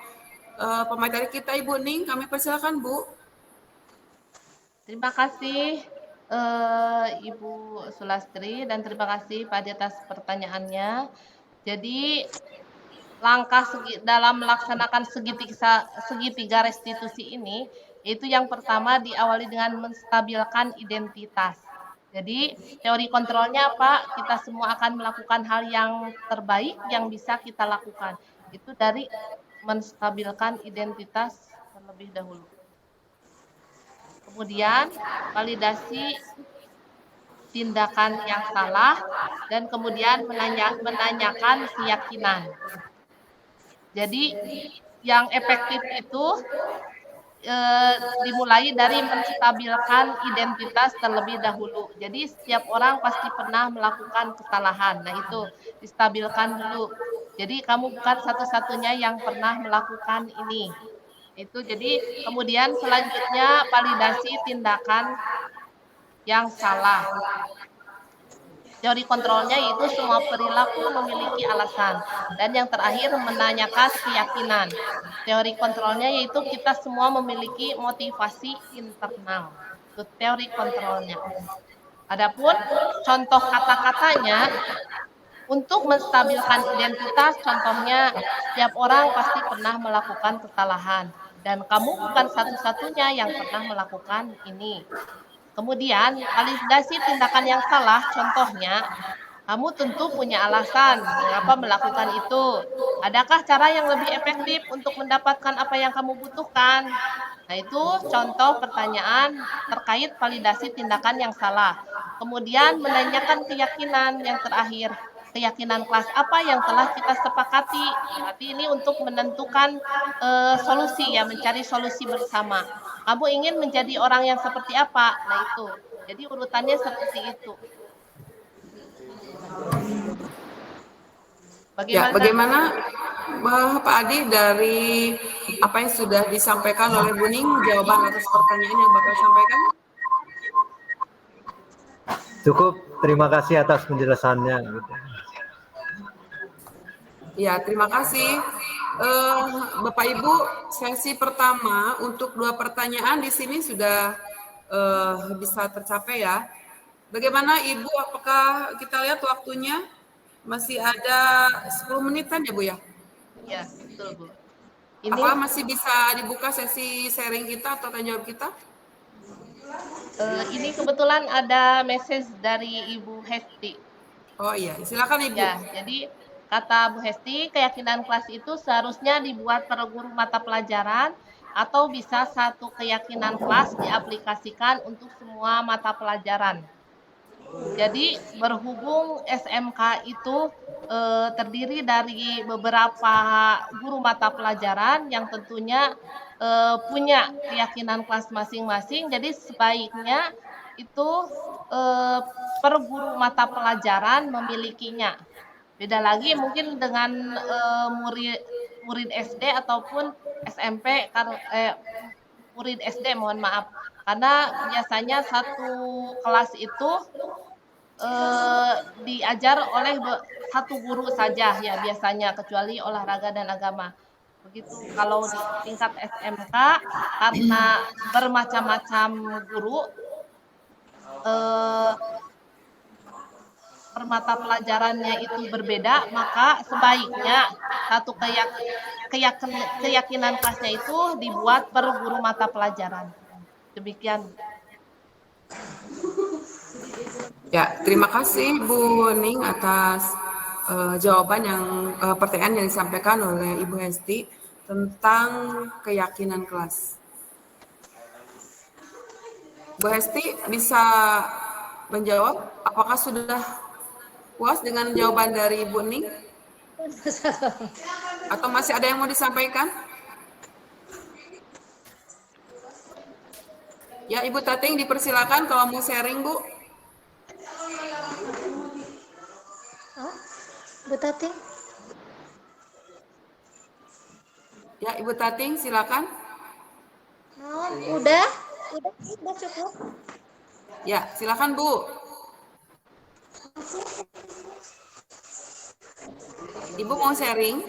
pemateri kita Ibu Ning. Kami persilakan Bu. Terima kasih Ibu Sulastri dan terima kasih Pak Adi atas pertanyaannya. Jadi langkah dalam melaksanakan segitiga restitusi ini, itu yang pertama diawali dengan menstabilkan identitas. Jadi teori kontrolnya Pak, kita semua akan melakukan hal yang terbaik yang bisa kita lakukan. Itu dari menstabilkan identitas terlebih dahulu. Kemudian validasi tindakan yang salah dan kemudian menanyakan keyakinan. Jadi yang efektif itu dimulai dari menstabilkan identitas terlebih dahulu. Jadi setiap orang pasti pernah melakukan kesalahan. Nah itu distabilkan dulu. Jadi kamu bukan satu-satunya yang pernah melakukan ini. Itu jadi kemudian selanjutnya validasi tindakan yang salah. Teori kontrolnya yaitu semua perilaku memiliki alasan. Dan yang terakhir menanyakan keyakinan. Teori kontrolnya yaitu kita semua memiliki motivasi internal. Itu teori kontrolnya. Adapun contoh kata-katanya untuk menstabilkan identitas, contohnya setiap orang pasti pernah melakukan kesalahan. Dan kamu bukan satu-satunya yang pernah melakukan ini. Kemudian, validasi tindakan yang salah, contohnya, kamu tentu punya alasan mengapa melakukan itu. Adakah cara yang lebih efektif untuk mendapatkan apa yang kamu butuhkan? Nah, itu contoh pertanyaan terkait validasi tindakan yang salah. Kemudian, menanyakan keyakinan yang terakhir. Keyakinan kelas apa yang telah kita sepakati. Berarti ini untuk menentukan solusi ya, mencari solusi bersama. Kamu ingin menjadi orang yang seperti apa? Nah itu. Jadi urutannya seperti itu. Ya, Bagaimana? bagaimana Pak Adi dari apa yang sudah disampaikan oleh Bu Ning, jawaban atas pertanyaan yang bakal sampaikan? Cukup, terima kasih atas penjelasannya. Ya, terima kasih. Bapak Ibu, sesi pertama untuk 2 pertanyaan di sini sudah bisa tercapai ya. Bagaimana Ibu, apakah kita lihat waktunya masih ada 10 menitan ya Bu ya? Ya, betul Bu. Ini Apa masih bisa dibuka sesi sharing kita atau tanya jawab kita? ini kebetulan ada message dari Ibu Hesti. Oh iya, silakan Ibu. Ya, jadi kata Bu Hesti, keyakinan kelas itu seharusnya dibuat per guru mata pelajaran atau bisa satu keyakinan kelas diaplikasikan untuk semua mata pelajaran. Jadi berhubung SMK itu terdiri dari beberapa guru mata pelajaran yang tentunya punya keyakinan kelas masing-masing, jadi sebaiknya itu per guru mata pelajaran memilikinya. Beda lagi mungkin dengan murid SD ataupun SMP, murid SD mohon maaf, karena biasanya satu kelas itu diajar oleh satu guru saja ya biasanya, kecuali olahraga dan agama. Begitu kalau di tingkat SMK karena bermacam-macam guru, eh, per mata pelajarannya itu berbeda, maka sebaiknya satu keyakinan kelasnya itu dibuat per guru mata pelajaran. Demikian. Ya, terima kasih Bu Ning atas jawaban yang pertanyaan yang disampaikan oleh Ibu Hesti tentang keyakinan kelas. Bu Hesti bisa menjawab, apakah sudah puas dengan jawaban dari Ibu Ning? Atau masih ada yang mau disampaikan? Ya, Ibu Tating dipersilakan kalau mau sharing, Bu. Bu Tating. Ya, Ibu Tating silakan. Udah cukup. Ya, silakan Bu. Ibu mau sharing?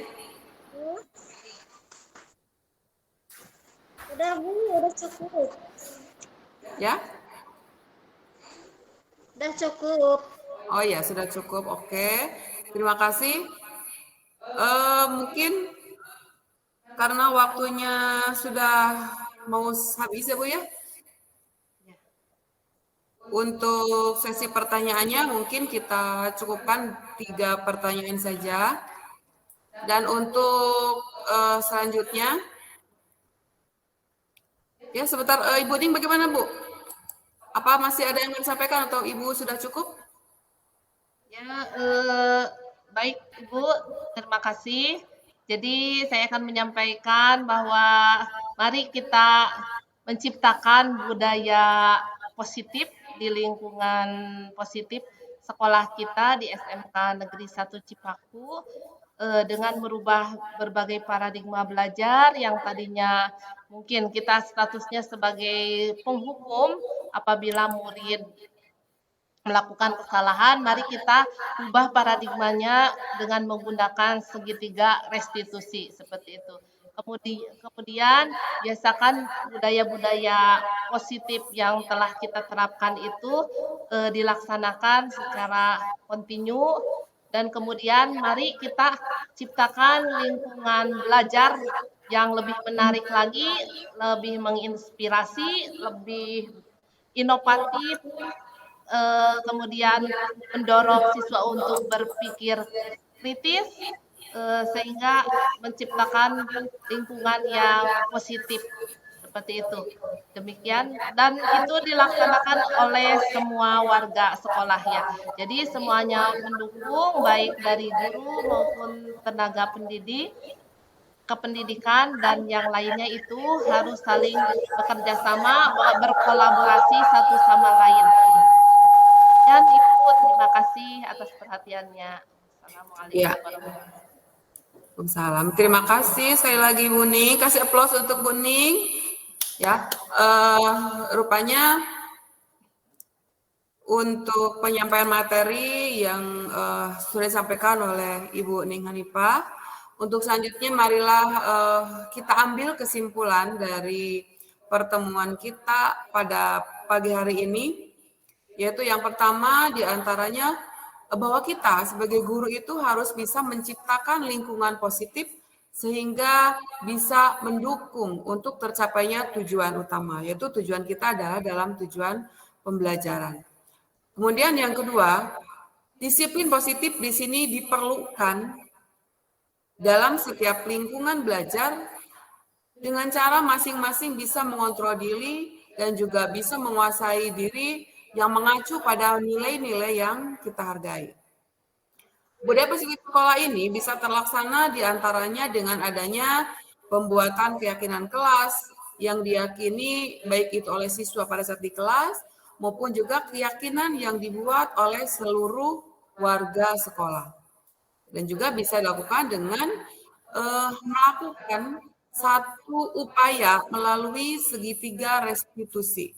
Udah Bu, udah cukup. Ya? Udah cukup. Oh ya, sudah cukup. Oke. Terima kasih. Mungkin karena waktunya sudah mau habis ya Bu ya. Untuk sesi pertanyaannya mungkin kita cukupkan 3 pertanyaan saja. Dan untuk selanjutnya, ya sebentar, Ibu Ning bagaimana Bu? Apa masih ada yang ingin disampaikan atau Ibu sudah cukup? Ya, baik Ibu, terima kasih. Jadi saya akan menyampaikan bahwa mari kita menciptakan budaya positif di lingkungan positif sekolah kita di SMK Negeri 1 Cipaku dengan merubah berbagai paradigma belajar yang tadinya mungkin kita statusnya sebagai penghukum apabila murid melakukan kesalahan, mari kita ubah paradigmanya dengan menggunakan segitiga restitusi seperti itu. Kemudian biasakan budaya-budaya positif yang telah kita terapkan itu dilaksanakan secara kontinu dan kemudian mari kita ciptakan lingkungan belajar yang lebih menarik lagi, lebih menginspirasi, lebih inovatif, kemudian mendorong siswa untuk berpikir kritis sehingga menciptakan lingkungan yang positif seperti itu. Demikian dan itu dilaksanakan oleh semua warga sekolah ya. Jadi semuanya mendukung baik dari guru maupun tenaga pendidik, kependidikan dan yang lainnya itu harus saling bekerja sama, berkolaborasi satu sama lain. Dan Ibu, terima kasih atas perhatiannya. Assalamualaikum Ya, warahmatullahi Waalaikumsalam. Terima kasih sekali lagi Bu Ning. Kasih aplaus untuk Bu Ning. Ya, rupanya untuk penyampaian materi yang sudah disampaikan oleh Ibu Ning Hanifah. Untuk selanjutnya marilah kita ambil kesimpulan dari pertemuan kita pada pagi hari ini, yaitu yang pertama diantaranya bahwa kita sebagai guru itu harus bisa menciptakan lingkungan positif sehingga bisa mendukung untuk tercapainya tujuan utama, yaitu tujuan kita adalah dalam tujuan pembelajaran. Kemudian yang kedua, disiplin positif di sini diperlukan dalam setiap lingkungan belajar dengan cara masing-masing bisa mengontrol diri dan juga bisa menguasai diri yang mengacu pada nilai-nilai yang kita hargai. Budaya positif sekolah ini bisa terlaksana diantaranya dengan adanya pembuatan keyakinan kelas yang diyakini baik itu oleh siswa pada saat di kelas maupun juga keyakinan yang dibuat oleh seluruh warga sekolah. Dan juga bisa dilakukan dengan melakukan satu upaya melalui segitiga restitusi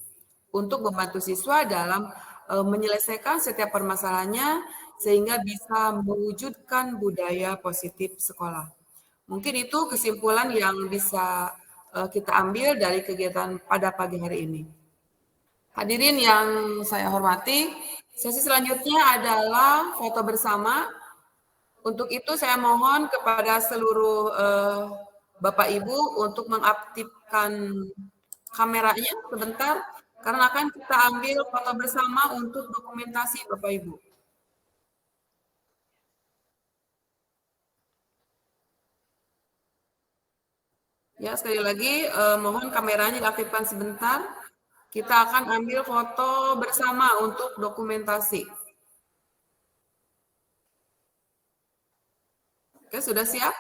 untuk membantu siswa dalam menyelesaikan setiap permasalahannya sehingga bisa mewujudkan budaya positif sekolah. Mungkin itu kesimpulan yang bisa kita ambil dari kegiatan pada pagi hari ini. Hadirin yang saya hormati, sesi selanjutnya adalah foto bersama. Untuk itu saya mohon kepada seluruh Bapak Ibu untuk mengaktifkan kameranya sebentar karena akan kita ambil foto bersama untuk dokumentasi Bapak Ibu. Ya, sekali lagi mohon kameranya diaktifkan sebentar. Kita akan ambil foto bersama untuk dokumentasi. Oke, sudah siap?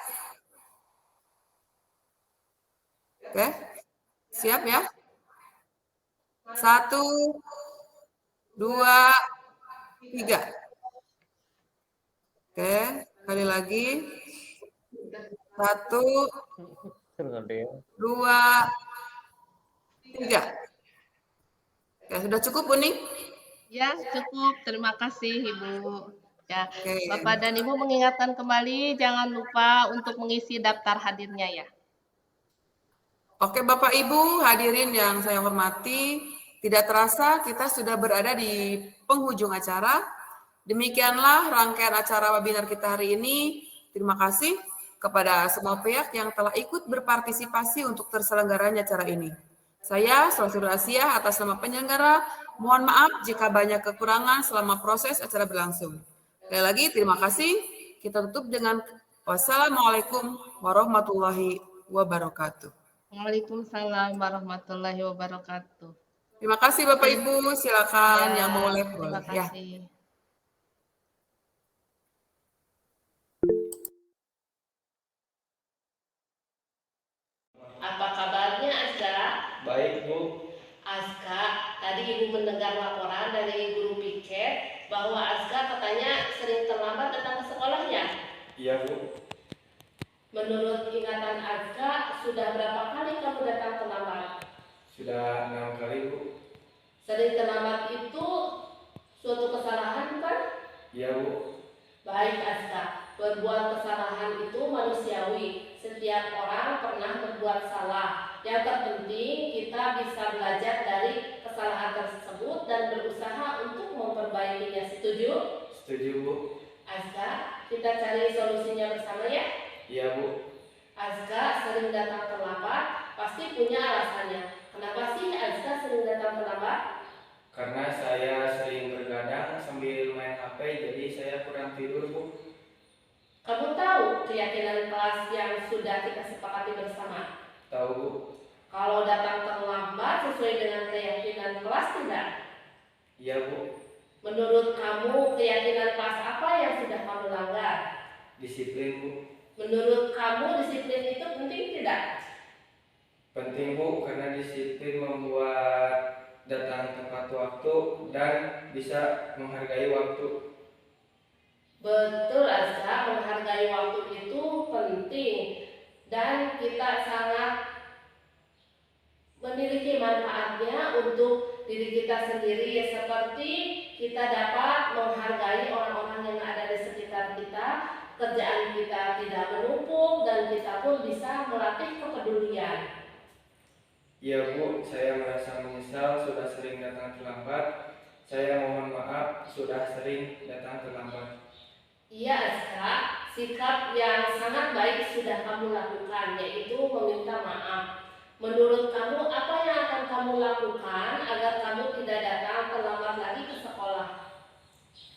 Oke, siap ya? 1, 2, 3. Oke, sekali lagi. 1, 2, 3. Ya, sudah cukup, Bu Ning? Ya, cukup. Terima kasih, Ibu. Ya, Oke. Bapak dan Ibu mengingatkan kembali jangan lupa untuk mengisi daftar hadirnya ya. Oke, Bapak Ibu hadirin yang saya hormati, tidak terasa kita sudah berada di penghujung acara. Demikianlah rangkaian acara webinar kita hari ini. Terima kasih kepada semua pihak yang telah ikut berpartisipasi untuk terselenggaranya acara ini. Saya, Sulawesi Asia, atas nama penyelenggara, mohon maaf jika banyak kekurangan selama proses acara berlangsung. Sekali lagi, terima kasih. Kita tutup dengan wassalamualaikum warahmatullahi wabarakatuh. Waalaikumsalam warahmatullahi wabarakatuh. Terima kasih Bapak Ibu, silakan yang mau live Terima boleh. Ya. kasih. Apa kabarnya Azka? Baik, Bu. Azka, tadi Ibu mendengar laporan dari guru piket bahwa Azka katanya sering terlambat datang ke sekolahnya. Iya, Bu. Menurut ingatan Azka, sudah berapa kali kamu datang terlambat? Sudah 6 kali, Bu. Sering terlambat itu suatu kesalahan bukan? Iya, Bu. Baik Azka, berbuat kesalahan itu manusiawi. Setiap orang pernah berbuat salah. Yang terpenting kita bisa belajar dari kesalahan tersebut dan berusaha untuk memperbaikinya. Setuju? Setuju, Bu. Azka, kita cari solusinya bersama ya. Iya, Bu. Azka sering datang terlambat, pasti punya alasannya. Kenapa sih Azka sering datang terlambat? Karena saya sering bergadang sambil main HP, jadi saya kurang tidur, Bu. Kamu tahu keyakinan kelas yang sudah kita sepakati bersama? Tahu, Bu. Kalau datang terlambat sesuai dengan keyakinan kelas tidak? Iya, Bu. Menurut kamu keyakinan kelas apa yang sudah kamu langgar? Disiplin, Bu. Menurut kamu disiplin itu penting tidak? Penting, Bu, karena disiplin membuat datang tepat waktu dan bisa menghargai waktu. Betul, Azza, menghargai waktu itu penting dan kita sangat memiliki manfaatnya untuk diri kita sendiri, ya, seperti kita dapat menghargai orang-orang yang ada di sekitar kita, kerjaan kita tidak menumpuk, dan kita pun bisa melatih kepedulian. Iya Bu, saya merasa menyesal sudah sering datang terlambat. Saya mohon maaf sudah sering datang terlambat. Iya, Azka, sikap yang sangat baik sudah kamu lakukan, yaitu meminta maaf. Menurut kamu, apa yang akan kamu lakukan agar kamu tidak datang terlambat lagi ke sekolah?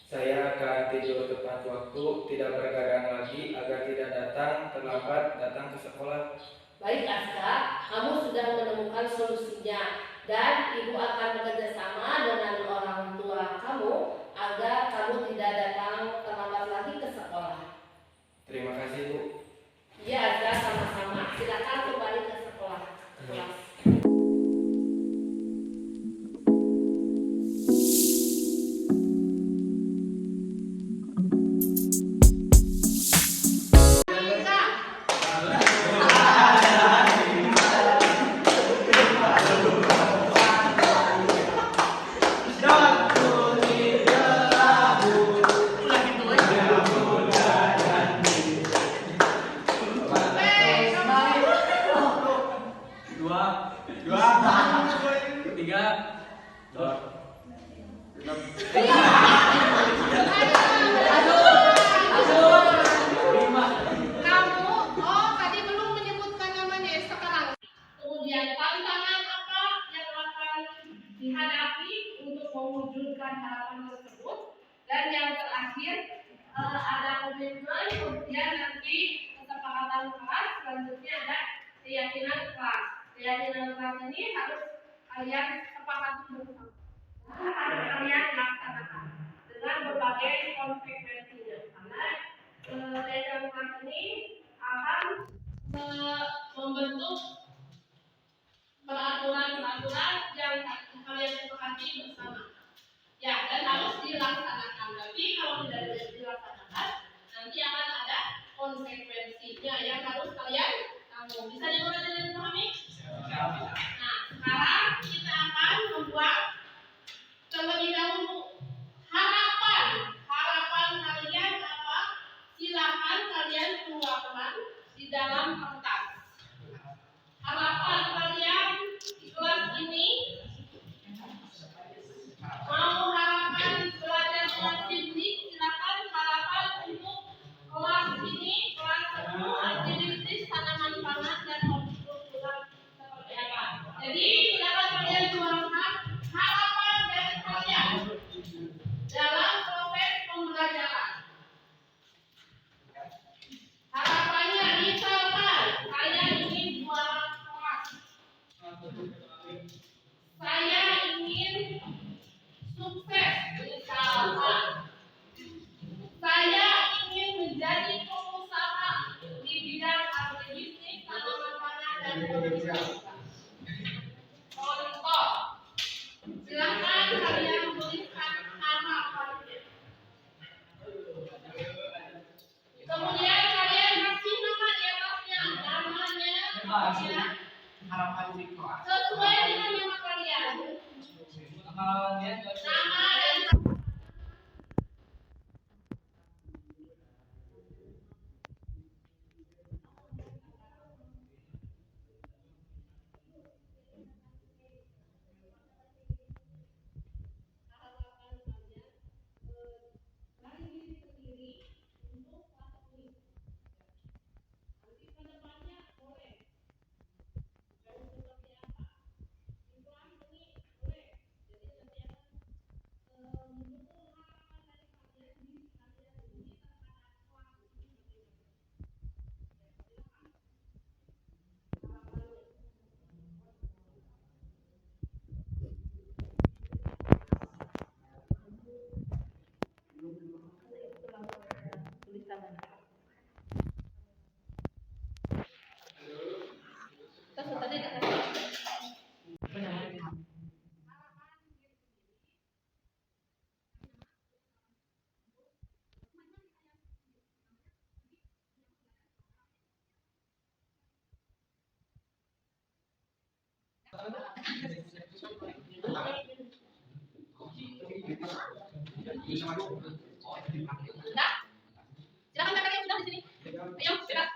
Saya akan tidur tepat waktu, tidak bergadang lagi agar tidak datang ke sekolah. Baik, Azka, kamu sudah menemukan solusinya, dan ibu akan bekerja sama dengan orang tua kamu agar kamu tidak datang terlambat lagi ke sekolah. Terima kasih Bu. Iya, Azka, sama-sama. Silakan kembali ke sekolah. Kelas. Kemudian tantangan apa yang akan dihadapi untuk mewujudkan harapan tersebut, dan yang terakhir ada komitmen, kemudian nanti kesepakatan kelas, selanjutnya ada keyakinan kelas. Keyakinan kelas ini harus kalian sepakati bersama, harus kalian laksanakan dengan berbagai konsekuensinya, karena keyakinan kelas ini akan membentuk peraturan-peraturan yang kalian sepakati bersama. Ya, dan harus dilaksanakan. Tapi kalau tidak dilaksanakan, nanti akan ada konsekuensinya yang harus kalian tanggung. Bisa dimulai dan dipahami? Nah, sekarang kita akan membuat terlebih dahulu harapan. Harapan kalian apa? Silakan kalian tuangkan di dalam kertas. Harapan kalian di kelas ini, mau harapan belajar kelas ini, silakan harapan untuk kelas ini, kelas 10, aktivitas tanaman pangan dan hortikultura seperti apa. Jadi silakan kalian tuangkan harapan dari kalian dalam proses pembelajaran. Harapannya misalkan kalian ingin juara kelas, saya ingin sukses, misalkan saya ingin menjadi pengusaha di bidang agribisnis, tanaman pangan dan hortikultura. Contoh, silakan kalian tuliskan harapannya. Kemudian kalian kasih nama di atasnya, namanya, kemudian harapan di kelas. sesuai dengan nama kalian. Nama dan Sudah? Silakan kakak yang sudah di sini. Ayo, silakan.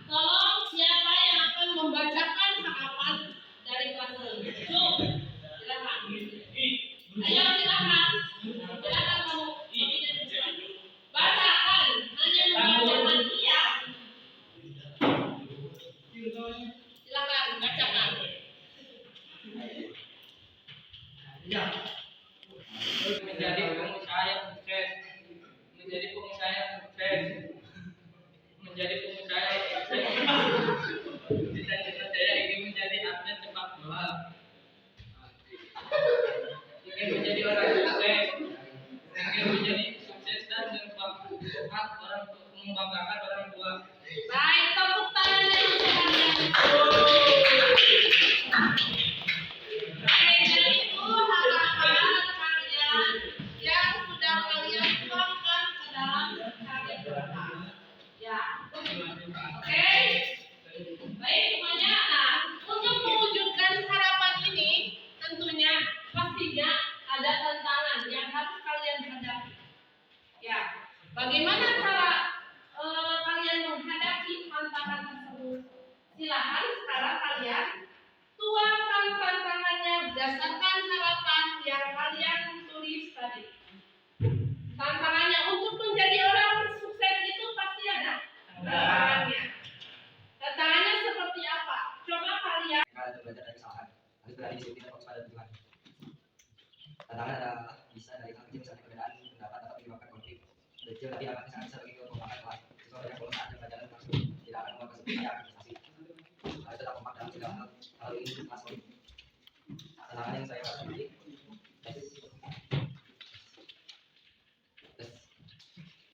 Tolong siapa yang akan membacakan harapan dari kelas ini? Silakan. Ayo silakan. Silakan kamu. Bacakan. Hanya membacakan iya. Silakan bacakan. Ya. Menjadi pengusaha yang sukses. Menjadi pengusaha yang sukses. Menjadi pengusaha yang sukses. Cita-cita saya ingin menjadi atlet sepak bola. Ingin menjadi orang sukses. Ingin menjadi sukses dan bermanfaat orang membanggakan orang tua. Baik, tepuk tangannya untuk kalian. Baik, jadi itu harapan kalian yang sudah kalian tuangkan ke dalam karya berkata. Ya, oke. Baik semuanya. Nah, untuk mewujudkan harapan ini, tentunya pastinya ada tantangan yang harus kalian hadapi. Ya, bagaimana cara kalian menghadapi tantangan tersebut? Silakan sekarang kalian tuangkan tantangannya berdasarkan harapan yang kalian tulis tadi. Tantangannya untuk menjadi orang sukses itu pasti ada tantangannya. Tantangannya seperti apa? Coba kalian. Kalian belajar dari kesalahan, harus berani disiplin dan fokus pada tujuan. Tantangan adalah bisa dari hal kecil misalnya perbedaan pendapat atau menyebabkan konflik. Kecil tapi dampaknya sangat besar bagi pengembangan kelas. Siswa banyak kalau saat pelajaran langsung tidak akan membuat kesempatan prestasi. Harus tetap kompak dalam segala hal ini untuk kelas solid. Tantangan yang saya hadapi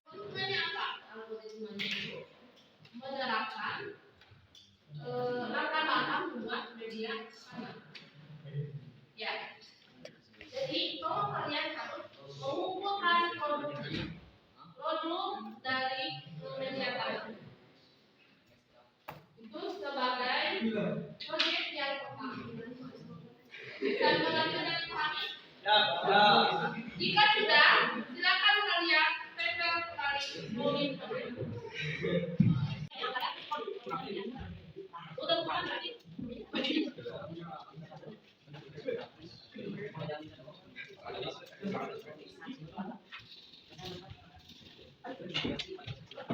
Algoritmanya apa? Algoritmanya itu menerapkan langkah-langkah membuat media aman. Ya. Jadi kalau kalian harus mengumpulkan produk dari media tadi. Itu sebagai proyek yang pertama. Bisa mengajukan kami? Jika sudah, silakan kalian pegang tali monitor. Udah bukan lagi?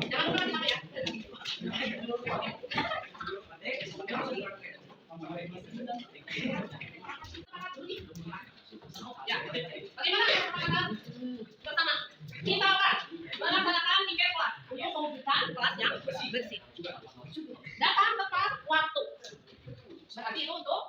Jangan lupa di ya. Ya, bagaimana teman-teman? Pertama, kita akan melaksanakan tiket kelas untuk mewujudkan kelas yang bersih. Datang tepat waktu. Berarti itu untuk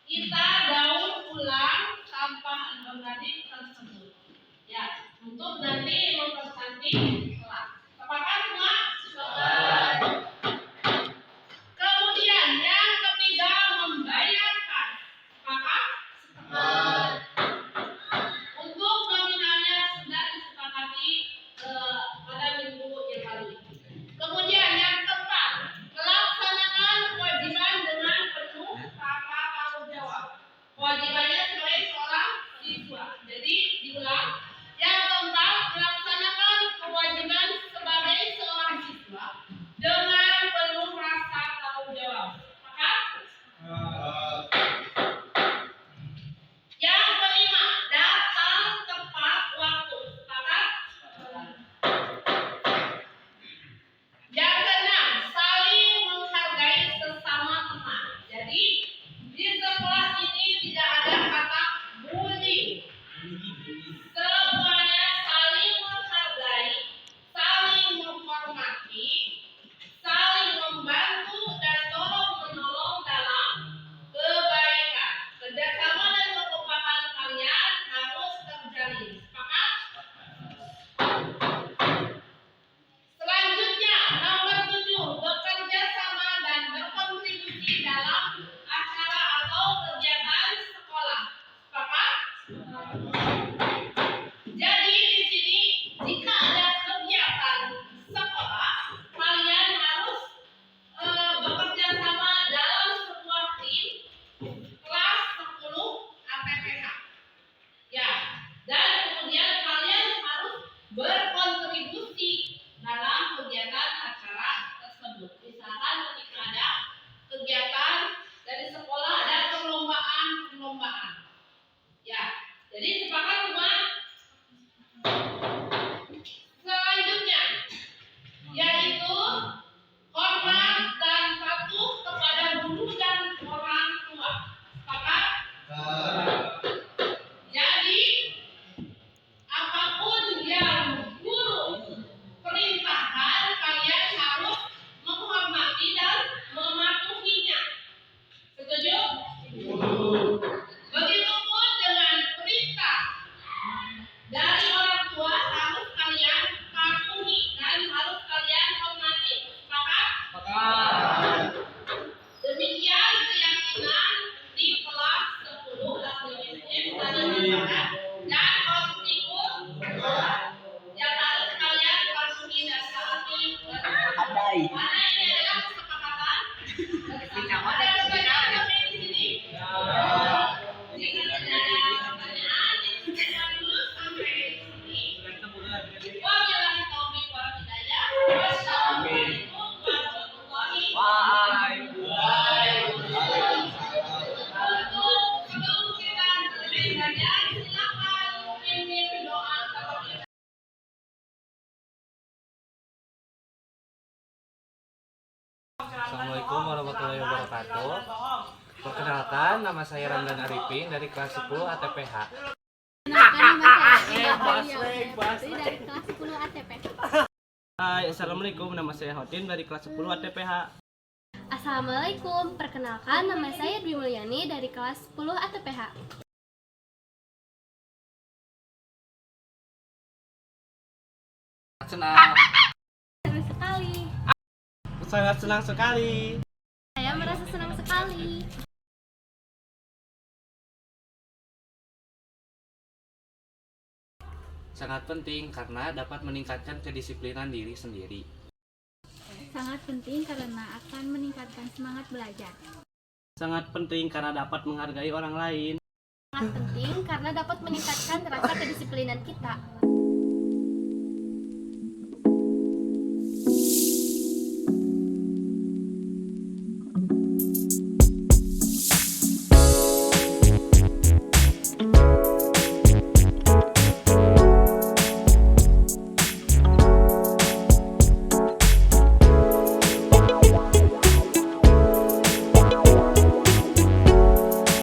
kita daur ulang sampah anorganik tersebut. Ya, untuk nanti mempercantik kelas. Sepakat semua? Sepakat. Kemudian yang ketiga, membayarkan. Sepakat? Sepakat. Untuk nominalnya sudah disepakati pada minggu yang lalu. Kemudian yang keempat, melaksanakan kewajiban dengan penuh tanpa tanggung jawab. Kewajibannya sebagai seorang siswa. Jadi diulang. Yang keempat, melaksanakan kewajiban sebagai seorang siswa dengan penuh rasa tanggung jawab. Sepakat? Yang kelima, datang tepat waktu. Sepakat? Yang keenam, saling menghargai sesama teman. Jadi di sekolah ini tidak ada kata bullying. Semuanya saling menghargai, saling menghormati, saling membantu dan tolong menolong dalam kebaikan. Kerjasama dan kekompakan kalian harus terjalin. Sepakat? Selanjutnya, nomor 7, bekerja sama dan berkontribusi dalam acara atau kegiatan sekolah. Sepakat? Jadi di sini jika ada kegiatan sekolah, kalian harus bekerja sama dalam sebuah tim kelas 10 ATPH. Ya, dan kemudian kalian harus berkontribusi dalam kegiatan acara tersebut. Misalkan ketika ada kegiatan dari sekolah, ada perlombaan. Ya, jadi sepakat semua? Selanjutnya, yaitu hormat dan patuh kepada guru dan orang tua. Sepakat? Jadi, apapun yang guru perintahkan, kalian harus menghormati dan mematuhinya. Setuju? Begitupun dengan perintah dari orang tua harus kalian patuhi dan harus kalian hormati. Sepakat? Demikian keyakinan di kelas 10 ASDM dan Hortikultura yang harus kalian patuhi dan taati. Mana ini adalah kesepakatan? Ada pertanyaan sampai di sini? Jika tidak ada pertanyaan, kita dulu sampai di sini. Wabillahi taufiq wal hidayah. Wassalamualaikum warahmatullahi wabarakatuh. Untuk sebelum kita selesai belajar, silakan pimpin doa terlebih. Assalamualaikum warahmatullahi wabarakatuh. Perkenalkan, nama saya Ramdan Arifin dari kelas 10 ATPH. Dari kelas 10 ATPH. Hai, Assalamualaikum, nama saya Hotin dari kelas 10 ATPH. Assalamualaikum, perkenalkan nama saya Dwi Mulyani dari kelas 10 ATPH. Senang sekali. Sangat senang sekali. Saya merasa senang sekali. Sangat penting karena dapat meningkatkan kedisiplinan diri sendiri. Sangat penting karena akan meningkatkan semangat belajar. Sangat penting karena dapat menghargai orang lain. Sangat penting karena dapat meningkatkan rasa kedisiplinan kita.